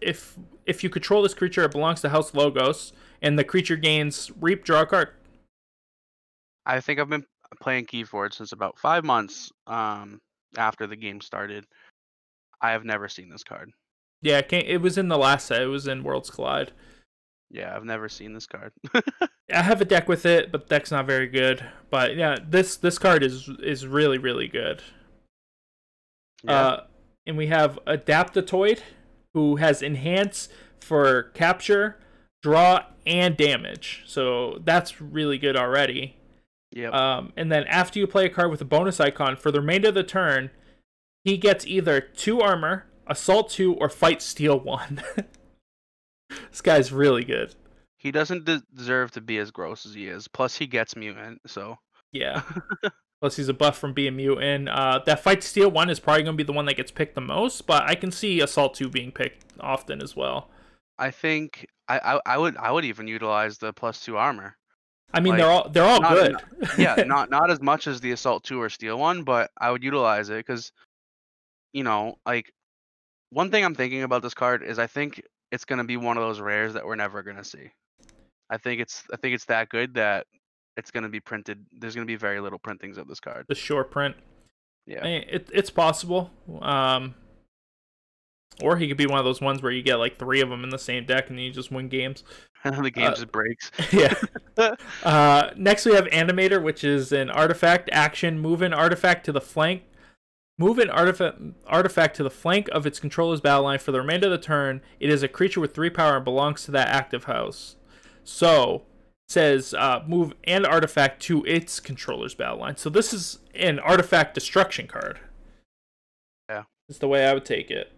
if you control this creature, it belongs to House Logos, and the creature gains Reap, draw a card. I think I've been playing Keyforge since about 5 months after the game started. I have never seen this card. Yeah, it was in the last set. It was in Worlds Collide. Yeah, I've never seen this card. I have a deck with it, but the deck's not very good. But yeah, this card is really, really good. Yeah. And we have Adaptoid, who has Enhance for capture, draw, and damage. So that's really good already. Yep. And then after you play a card with a bonus icon, for the remainder of the turn, he gets either 2 armor, Assault 2, or Fight Steel 1. This guy's really good. He doesn't deserve to be as gross as he is. Plus, he gets mutant, so. Yeah. Plus, he's a buff from being mutant. That Fight Steel 1 is probably going to be the one that gets picked the most, but I can see Assault 2 being picked often as well. I think I would even utilize the +2 armor. I mean, Like, they're all good. Yeah, not as much as the Assault 2 or Steel 1, but I would utilize it because, like, one thing I'm thinking about this card is I think it's gonna be one of those rares that we're never gonna see. I think it's that good that it's gonna be printed. There's gonna be very little printings of this card. The short print. Yeah. I mean, it's possible. Or he could be one of those ones where you get like 3 of them in the same deck and then you just win games. The game just breaks. Yeah. Next we have Animator, which is an artifact action. Move an artifact to the flank. Move an artifact to the flank of its controller's battle line for the remainder of the turn. It is a creature with 3 power and belongs to that active house. So, it says move an artifact to its controller's battle line. So this is an artifact destruction card. Yeah. Is the way I would take it.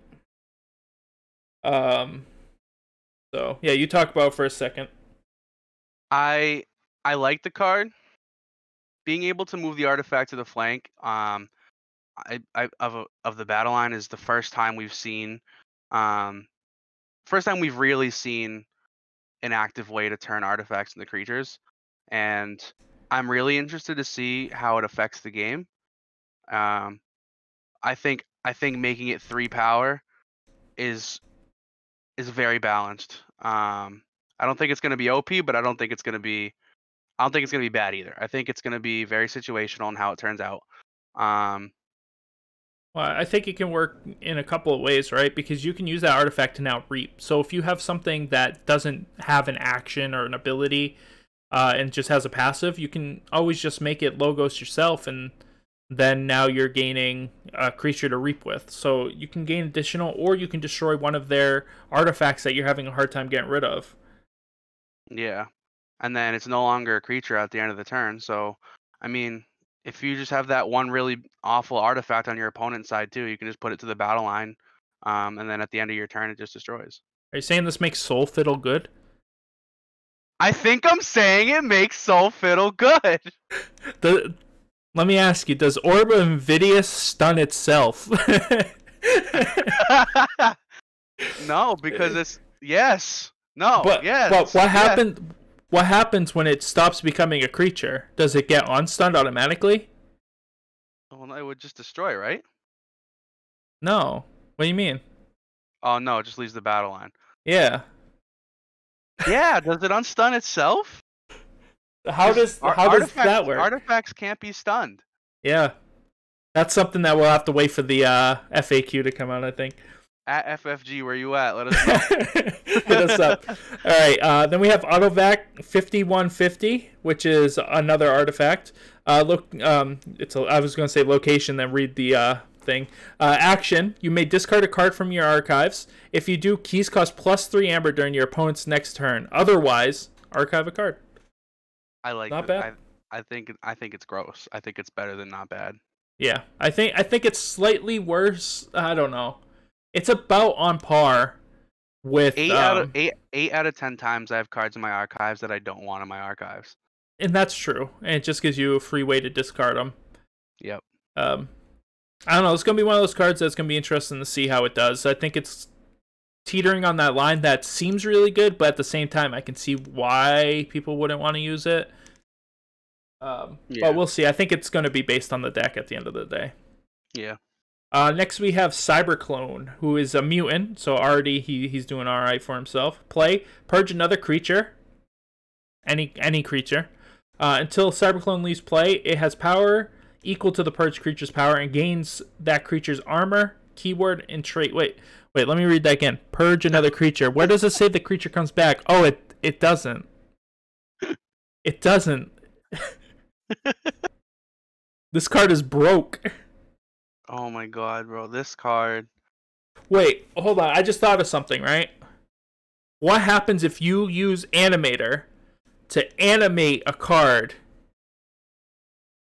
So yeah, you talk about it for a second. I like the card. Being able to move the artifact to the flank, of the battle line is the first time we've really seen an active way to turn artifacts into creatures, and I'm really interested to see how it affects the game. I think making it 3 power is very balanced. I don't think it's going to be OP, but I don't think it's going to be bad either. I think it's going to be very situational in how it turns out. Well, I think it can work in a couple of ways, right? Because you can use that artifact to now reap. So if you have something that doesn't have an action or an ability, and just has a passive, you can always just make it Logos yourself, and then now you're gaining a creature to reap with. So you can gain additional, or you can destroy one of their artifacts that you're having a hard time getting rid of. Yeah. And then it's no longer a creature at the end of the turn. So, I mean, if you just have that one really awful artifact on your opponent's side too, you can just put it to the battle line, and then at the end of your turn, it just destroys. Are you saying this makes Soul Fiddle good? I think I'm saying it makes Soul Fiddle good. Let me ask you, does Orb of Invidious stun itself? No, because it's yes. No, But yes. what yes. happened? What happens when it stops becoming a creature? Does it get unstunned automatically? Well, it would just destroy, right? No. What do you mean? Oh no, it just leaves the battle line. Yeah. Yeah, does it unstun itself? How does that work? Artifacts can't be stunned. Yeah. That's something that we'll have to wait for the FAQ to come out, I think. At FFG, where you at? Let us know. Hit us up. All right. Then we have Autovac 5150, which is another artifact. Look, I was going to say location, then read the thing. Action: you may discard a card from your archives. If you do, keys cost +3 amber during your opponent's next turn. Otherwise, archive a card. I like Not bad. I think it's gross. I think it's better than not bad. Yeah, I think it's slightly worse. I don't know. It's about on par with 8 out of 10 times I have cards in my archives that I don't want in my archives. And that's true. And it just gives you a free way to discard them. Yep. I don't know. It's going to be one of those cards that's going to be interesting to see how it does. I think it's teetering on that line that seems really good, but at the same time, I can see why people wouldn't want to use it. But we'll see. I think it's going to be based on the deck at the end of the day. Yeah. Next we have Cyberclone, who is a mutant, so already he's doing all right for himself. Play, purge another creature, any creature, until Cyberclone leaves play. It has power equal to the purged creature's power and gains that creature's armor, keyword, and trait. Wait, let me read that again. Purge another creature. Where does it say the creature comes back? Oh, it doesn't. It doesn't. This card is broke. Oh my god, bro. This card. Wait, hold on. I just thought of something, right? What happens if you use Animator to animate a card?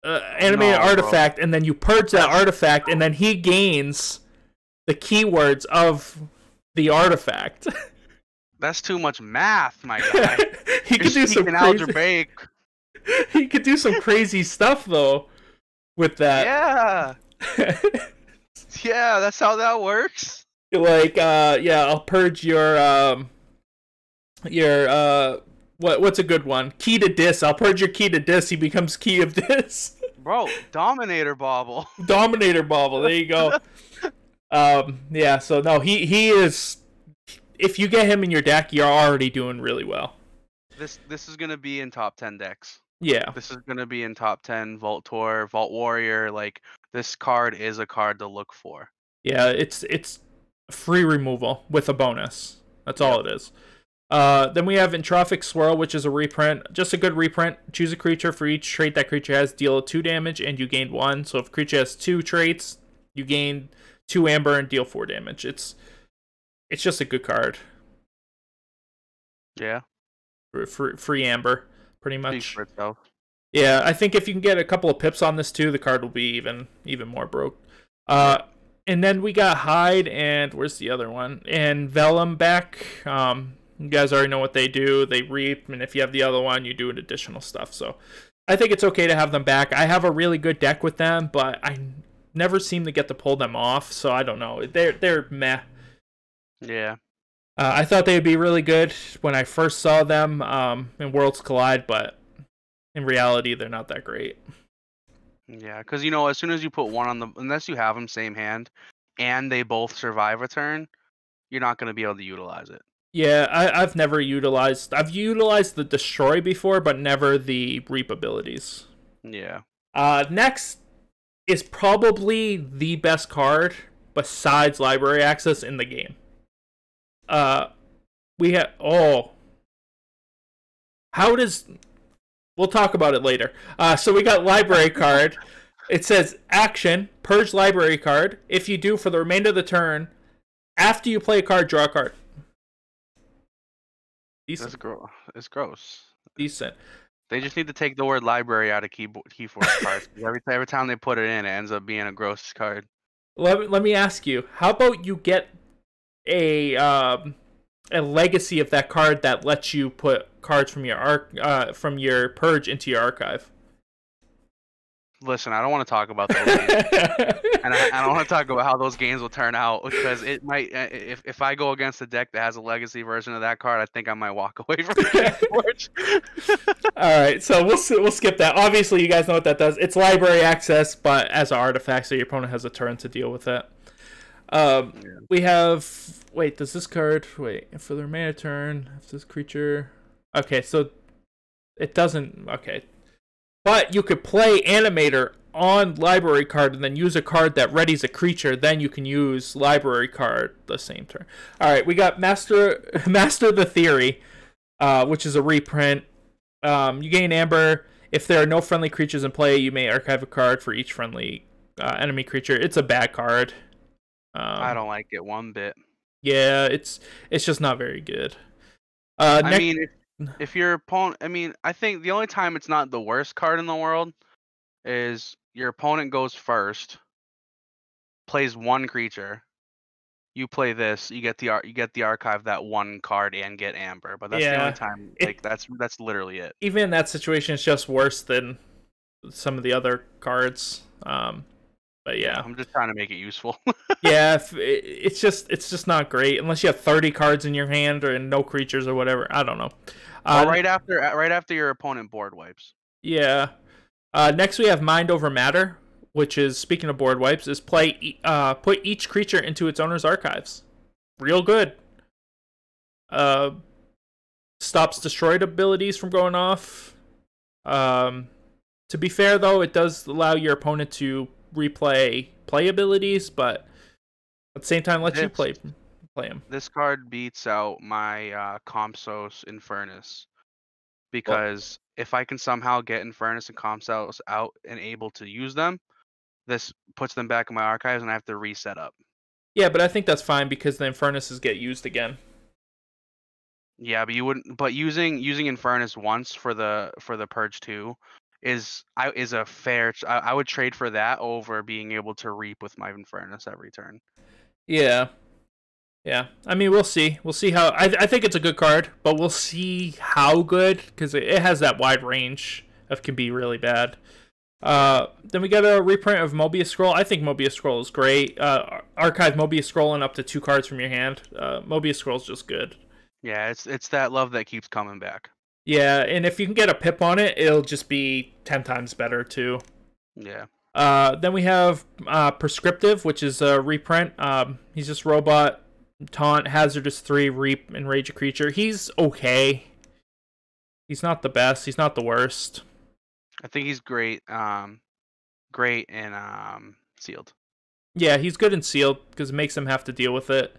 Animate an artifact, and then you purge that artifact, and then he gains the keywords of the artifact. That's too much math, my guy. He could do some algebraic. He could do some crazy stuff though with that. Yeah. Yeah, that's how that works. Like, yeah, I'll purge your what's a good one? Key to Dis. I'll purge your key to Dis. He becomes Key of Dis. Bro, Dominator Bobble. Dominator Bobble. There you go. Yeah. So no, he is. If you get him in your deck, you're already doing really well. This is gonna be in top 10 decks. Yeah. This is gonna be in top 10 Vault Tour, Vault Warrior. Like, this card is a card to look for. Yeah, it's free removal with a bonus. That's all it is. Then we have Entrophic Swirl, which is a reprint. Just a good reprint. Choose a creature for each trait that creature has. Deal 2 damage, and you gain 1. So if a creature has 2 traits, you gain 2 amber and deal 4 damage. It's just a good card. Yeah. Free amber, pretty much. Speaks for itself. Yeah, I think if you can get a couple of pips on this too, the card will be even more broke. And then we got Hide and where's the other one? And Vellum back. You guys already know what they do. They reap, and if you have the other one, you do additional stuff. So I think it's okay to have them back. I have a really good deck with them, but I never seem to get to pull them off. So I don't know. They're meh. Yeah. I thought they would be really good when I first saw them in Worlds Collide, but in reality, they're not that great. Yeah, because, as soon as you put one on unless you have them same hand, and they both survive a turn, you're not going to be able to utilize it. Yeah, I've utilized the Destroy before, but never the Reap abilities. Yeah. Next is probably the best card besides Library Access in the game. We have we'll talk about it later. So we got Library card. It says action, purge library card. If you do, for the remainder of the turn, after you play a card, draw a card. Decent. It's gross. Decent. They just need to take the word library out of Keyforge cards. Every time they put it in, it ends up being a gross card. Let me ask you, how about you get a legacy of that card that lets you put cards from your purge into your archive? Listen, I don't want to talk about those games. And I don't want to talk about how those games will turn out, because it might, if I go against a deck that has a legacy version of that card, I think I might walk away from Keyforge. Alright, so we'll skip that. Obviously, you guys know what that does. It's library access, but as an artifact, so your opponent has a turn to deal with it. We have... Wait, does this card... Wait, for the remainder turn, if this creature... Okay, so it doesn't... Okay. But you could play Animator on library card and then use a card that readies a creature, then you can use library card the same turn. All right, we got Master the Theory, which is a reprint. You gain Amber. If there are no friendly creatures in play, you may archive a card for each friendly enemy creature. It's a bad card. I don't like it one bit. Yeah, it's just not very good. I mean, if your opponent, I think the only time it's not the worst card in the world is your opponent goes first, plays one creature. You play this, you get the archive that one card and get Amber. But that's the only time. Like that's literally it. Even in that situation, it's just worse than some of the other cards. But yeah, I'm just trying to make it useful. Yeah, it's just not great unless you have 30 cards in your hand and no creatures or whatever. I don't know. Right after your opponent board wipes. Yeah. Next we have Mind Over Matter, which is, speaking of board wipes, is put each creature into its owner's archives. Real good. Stops destroyed abilities from going off. To be fair though, it does allow your opponent to replay play abilities, but at the same time lets you play them. This card beats out my Compsos Infernus, because if I can somehow get Infernus and Compsos out and able to use them, this puts them back in my archives and I have to reset up. Yeah, but I think that's fine because the Infernuses get used again. Yeah, but you wouldn't. But using Infernus once for the Purge 2 is a fair. I would trade for that over being able to reap with my Infernus every turn. Yeah. Yeah. I mean, we'll see. We'll see how. I think it's a good card, but we'll see how good, because it has that wide range of can be really bad. Then we got a reprint of Mobius Scroll. I think Mobius Scroll is great. Archive Mobius Scroll and up to 2 cards from your hand. Mobius Scroll is just good. Yeah, it's that love that keeps coming back. Yeah, and if you can get a pip on it, it'll just be 10 times better too. Yeah. Then we have Prescriptive, which is a reprint. He's just robot, taunt, hazardous 3, reap, enrage a creature. He's okay. He's not the best. He's not the worst. I think he's great. Great in sealed. Yeah, he's good in sealed because it makes him have to deal with it.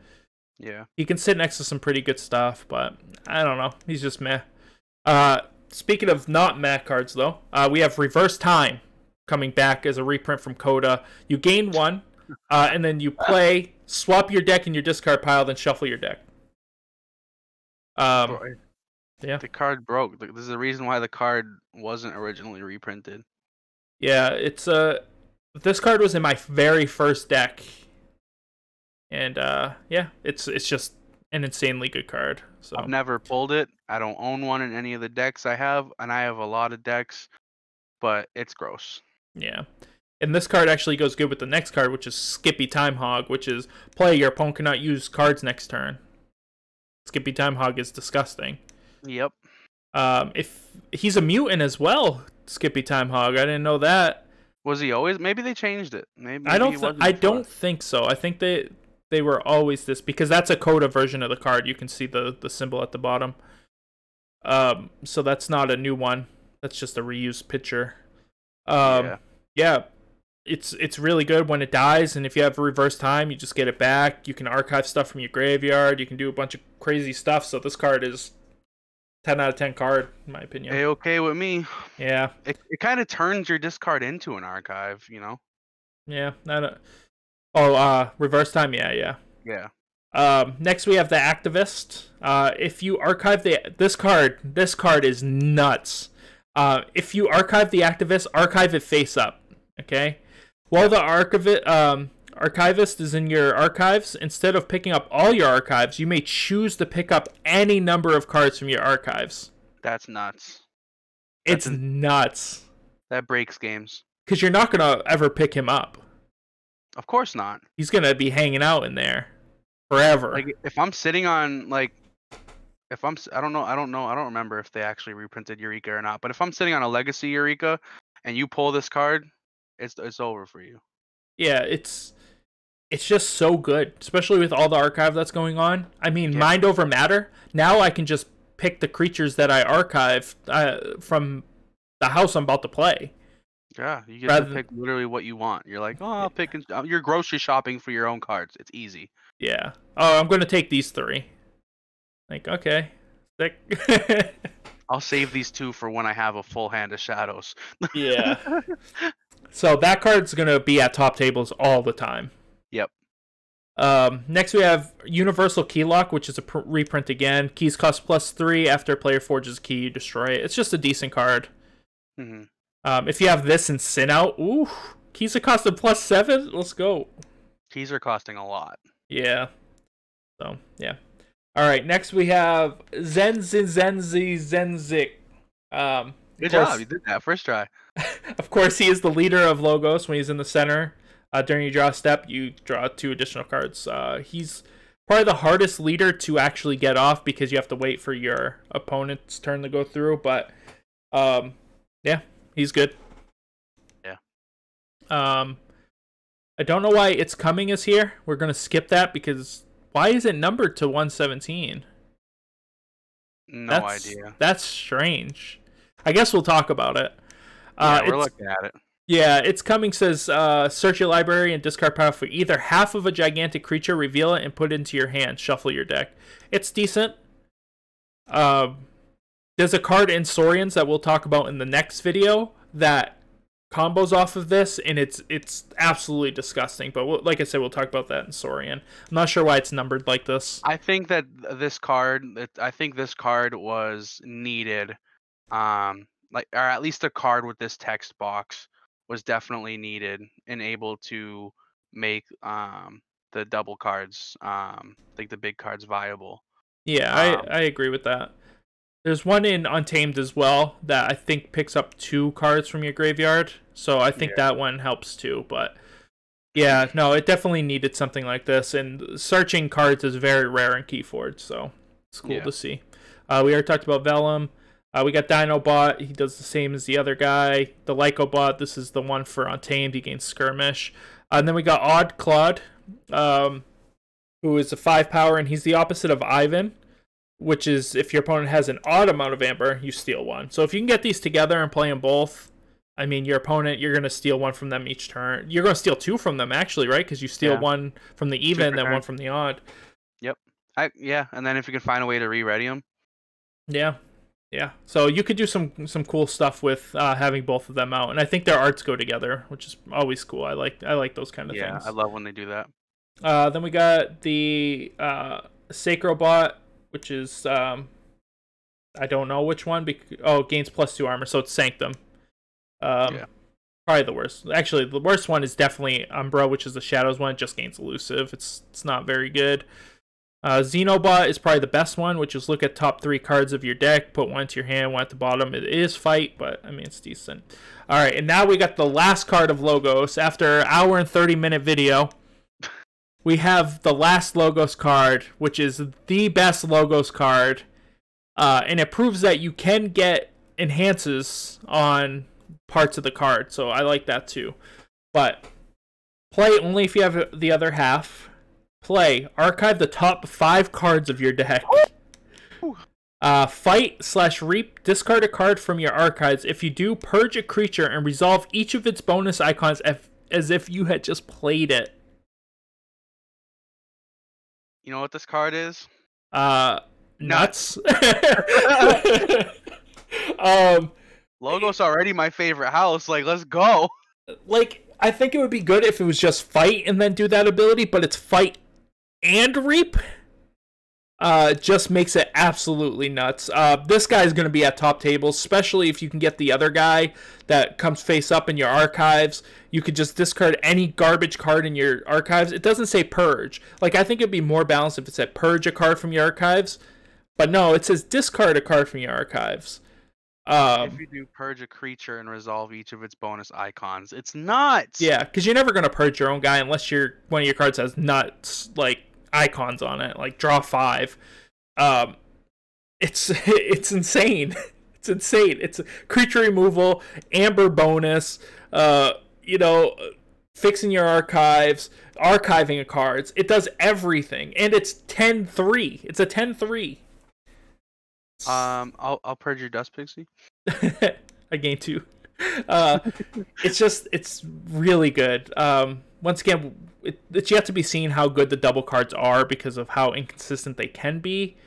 Yeah. He can sit next to some pretty good stuff, but I don't know. He's just meh. Speaking of not meh cards, though, we have Reverse Time coming back as a reprint from Coda. You gain 1, and then you play, swap your deck in your discard pile, then shuffle your deck. Yeah. The card broke. This is the reason why the card wasn't originally reprinted. Yeah, it's this card was in my very first deck. And yeah, it's just an insanely good card. So I've never pulled it. I don't own one in any of the decks I have, and I have a lot of decks, but it's gross. Yeah. And this card actually goes good with the next card, which is Skippy Time Hog, which is play, your opponent cannot use cards next turn. Skippy Time Hog is disgusting. Yep. If he's a mutant as well, Skippy Time Hog. I didn't know that. Was he always? Maybe they changed it. Maybe I don't think so. I think they were always this, because that's a Coda version of the card. You can see the symbol at the bottom. So that's not a new one. That's just a reused picture. Yeah. It's really good when it dies, and if you have reverse time, you just get it back. You can archive stuff from your graveyard. You can do a bunch of crazy stuff. So this card is 10 out of 10 card, in my opinion. Okay with me. Yeah. It kind of turns your discard into an archive, you know? Yeah. Reverse time. Yeah. Next we have the Activist. If you archive this card is nuts. If you archive the Activist, archive it face up. Okay. While the Archivist is in your archives, instead of picking up all your archives, you may choose to pick up any number of cards from your archives. That's nuts. It's nuts. That breaks games. Because you're not gonna ever pick him up. Of course not. He's gonna be hanging out in there forever. Like if I'm sitting on I don't remember if they actually reprinted Eureka or not. But if I'm sitting on a Legacy Eureka and you pull this card, it's over for you. Yeah, it's just so good, especially with all the archive that's going on. I mean, Mind Over Matter. Now I can just pick the creatures that I archive from the house I'm about to play. Yeah, you get to Rather, pick literally what you want. You're like, oh, I'll pick. You're grocery shopping for your own cards. It's easy. yeah. Oh, I'm gonna take these 3. Like, okay, sick. I'll save these 2 for when I have a full hand of shadows. Yeah. So that card's gonna be at top tables all the time. Yep. Next we have Universal Key Lock, which is a reprint again. Keys cost +3. After a player forges a key, you destroy it. It's just a decent card. Mm-hmm. If you have this and Sin Out, ooh, keys are costing +7. Let's go. Keys are costing a lot. Yeah. So yeah. All right. Next we have Zenzik. Good job. You did that first try. Of course, he is the leader of Logos. When he's in the center, during your draw step, you draw 2 additional cards. He's probably the hardest leader to actually get off because you have to wait for your opponent's turn to go through. But yeah, he's good. Yeah. I don't know why It's Coming is here. We're gonna skip that because why is it numbered to 117? No idea. That's strange. I guess we'll talk about it. Yeah, we're looking at it. Yeah, It's Coming says search your library and discard power for either half of a gigantic creature, reveal it, and put it into your hand. Shuffle your deck. It's decent. There's a card in Saurians that we'll talk about in the next video that combos off of this, and it's absolutely disgusting. But like I said, we'll talk about that in Saurian. I'm not sure why it's numbered like this. I think that this card was needed. Like, or at least a card with this text box was definitely needed and able to make the double cards, like the big cards, viable. Yeah, I agree with that. There's one in Untamed as well that I think picks up 2 cards from your graveyard, so I think that one helps too. But yeah, no, it definitely needed something like this, and searching cards is very rare in Keyforge, so it's cool to see. We already talked about Vellum. We got Dinobot. He does the same as the other guy. The Lycobot, this is the one for Untamed. He gains Skirmish. And then we got Odd Claude, who is a 5 power, and he's the opposite of Ivan, which is if your opponent has an odd amount of Amber, you steal 1. So if you can get these together and play them both, I mean, your opponent, you're going to steal 1 from them each turn. You're going to steal 2 from them, actually, right? Because you steal 1 from the even, and then 1 from the odd. Yep. And then if you can find a way to re-ready them. Yeah. Yeah, so you could do some cool stuff with having both of them out, and I think their arts go together, which is always cool. I like those kind of things. Yeah, I love when they do that. Then we got the Sacrobot, which is I don't know which one. Gains +2 armor, so it's Sanctum. Probably the worst. Actually, the worst one is definitely Umbra, which is the Shadows one. It just gains elusive. It's not very good. Xenobot is probably the best one, which is look at top 3 cards of your deck, put 1 to your hand, 1 at the bottom. It is fight, but I mean, it's decent. All right, and now we got the last card of Logos. After an hour and 30-minute video, we have the last Logos card, which is the best Logos card, and it proves that you can get enhances on parts of the card, so I like that too. But play only if you have the other half. Play, archive the top 5 cards of your deck. Fight/reap, discard a card from your archives. If you do, purge a creature and resolve each of its bonus icons as if you had just played it. You know what this card is? Nuts. Logos already my favorite house. Like, let's go. Like, I think it would be good if it was just fight and then do that ability, but it's fight and reap. Just makes it absolutely nuts. This guy's going to be at top tables, especially if you can get the other guy that comes face up in your archives. You could just discard any garbage card in your archives. It doesn't say purge. Like, I think it'd be more balanced if it said purge a card from your archives. But no, it says discard a card from your archives. If you do purge a creature and resolve each of its bonus icons, it's nuts. Yeah, because you're never going to purge your own guy unless one of your cards has nuts, like, icons on it, like draw 5. It's insane. It's insane. It's creature removal, amber bonus, fixing your archives, archiving of cards. It does everything, and it's 10-3. It's a 10-3. I'll purge your Dust Pixie. I gain 2. uh, it's really good. Once again, it's yet to be seen how good the double cards are because of how inconsistent they can be.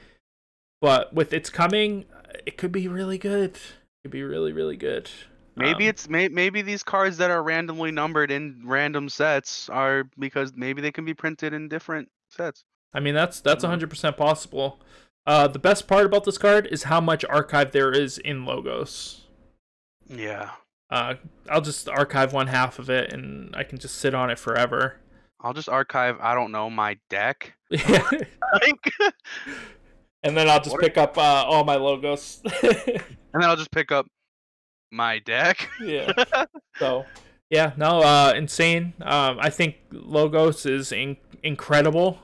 But with its coming, it could be really good. It could be really, really good. Maybe maybe these cards that are randomly numbered in random sets are because maybe they can be printed in different sets. I mean, that's 100% possible. The best part about this card is how much archive there is in Logos. Yeah. I'll just archive one half of it, and I can just sit on it forever. I'll just archive, I don't know, my deck. Yeah. And then I'll just pick up all my Logos. And then I'll just pick up my deck. Yeah. So, yeah, no, insane. I think Logos is incredible.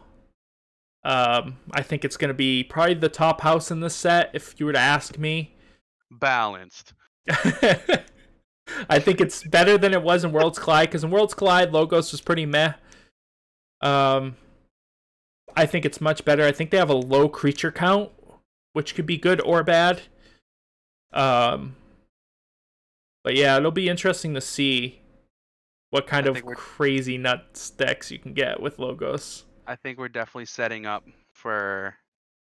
I think it's going to be probably the top house in this set, if you were to ask me. Balanced. I think it's better than it was in Worlds Collide, because in Worlds Collide, Logos was pretty meh. I think it's much better. I think they have a low creature count, which could be good or bad. But yeah, it'll be interesting to see what kind of crazy nuts decks you can get with Logos. I think we're definitely setting up for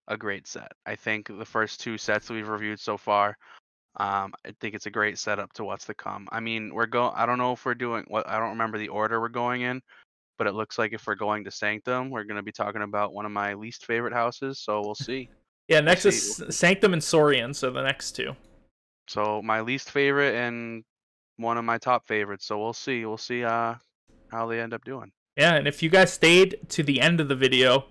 a great set. I think the first two sets we've reviewed so far, I think it's a great setup to what's to come. I mean, I don't know if we're doing what, I don't remember the order we're going in, but it looks like if we're going to Sanctum, we're going to be talking about one of my least favorite houses. So we'll see. Yeah, next is Sanctum and Saurian, so the next two. So my least favorite and one of my top favorites. So we'll see. We'll see how they end up doing. Yeah, and if you guys stayed to the end of the video,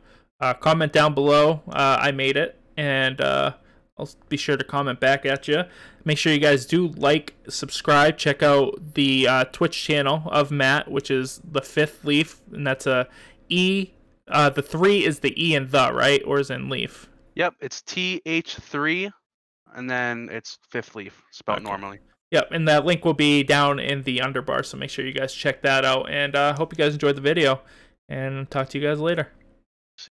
comment down below. I made it, and I'll be sure to comment back at you. Make sure you guys do like, subscribe, check out the Twitch channel of Matt, which is the Fifth Leaf, and that's a E. The 3 is the E in the, right? Or is it in Leaf? Yep, it's TH3, and then it's Fifth Leaf, spelled normally. Yep, and that link will be down in the underbar, so make sure you guys check that out. And hope you guys enjoyed the video, and talk to you guys later.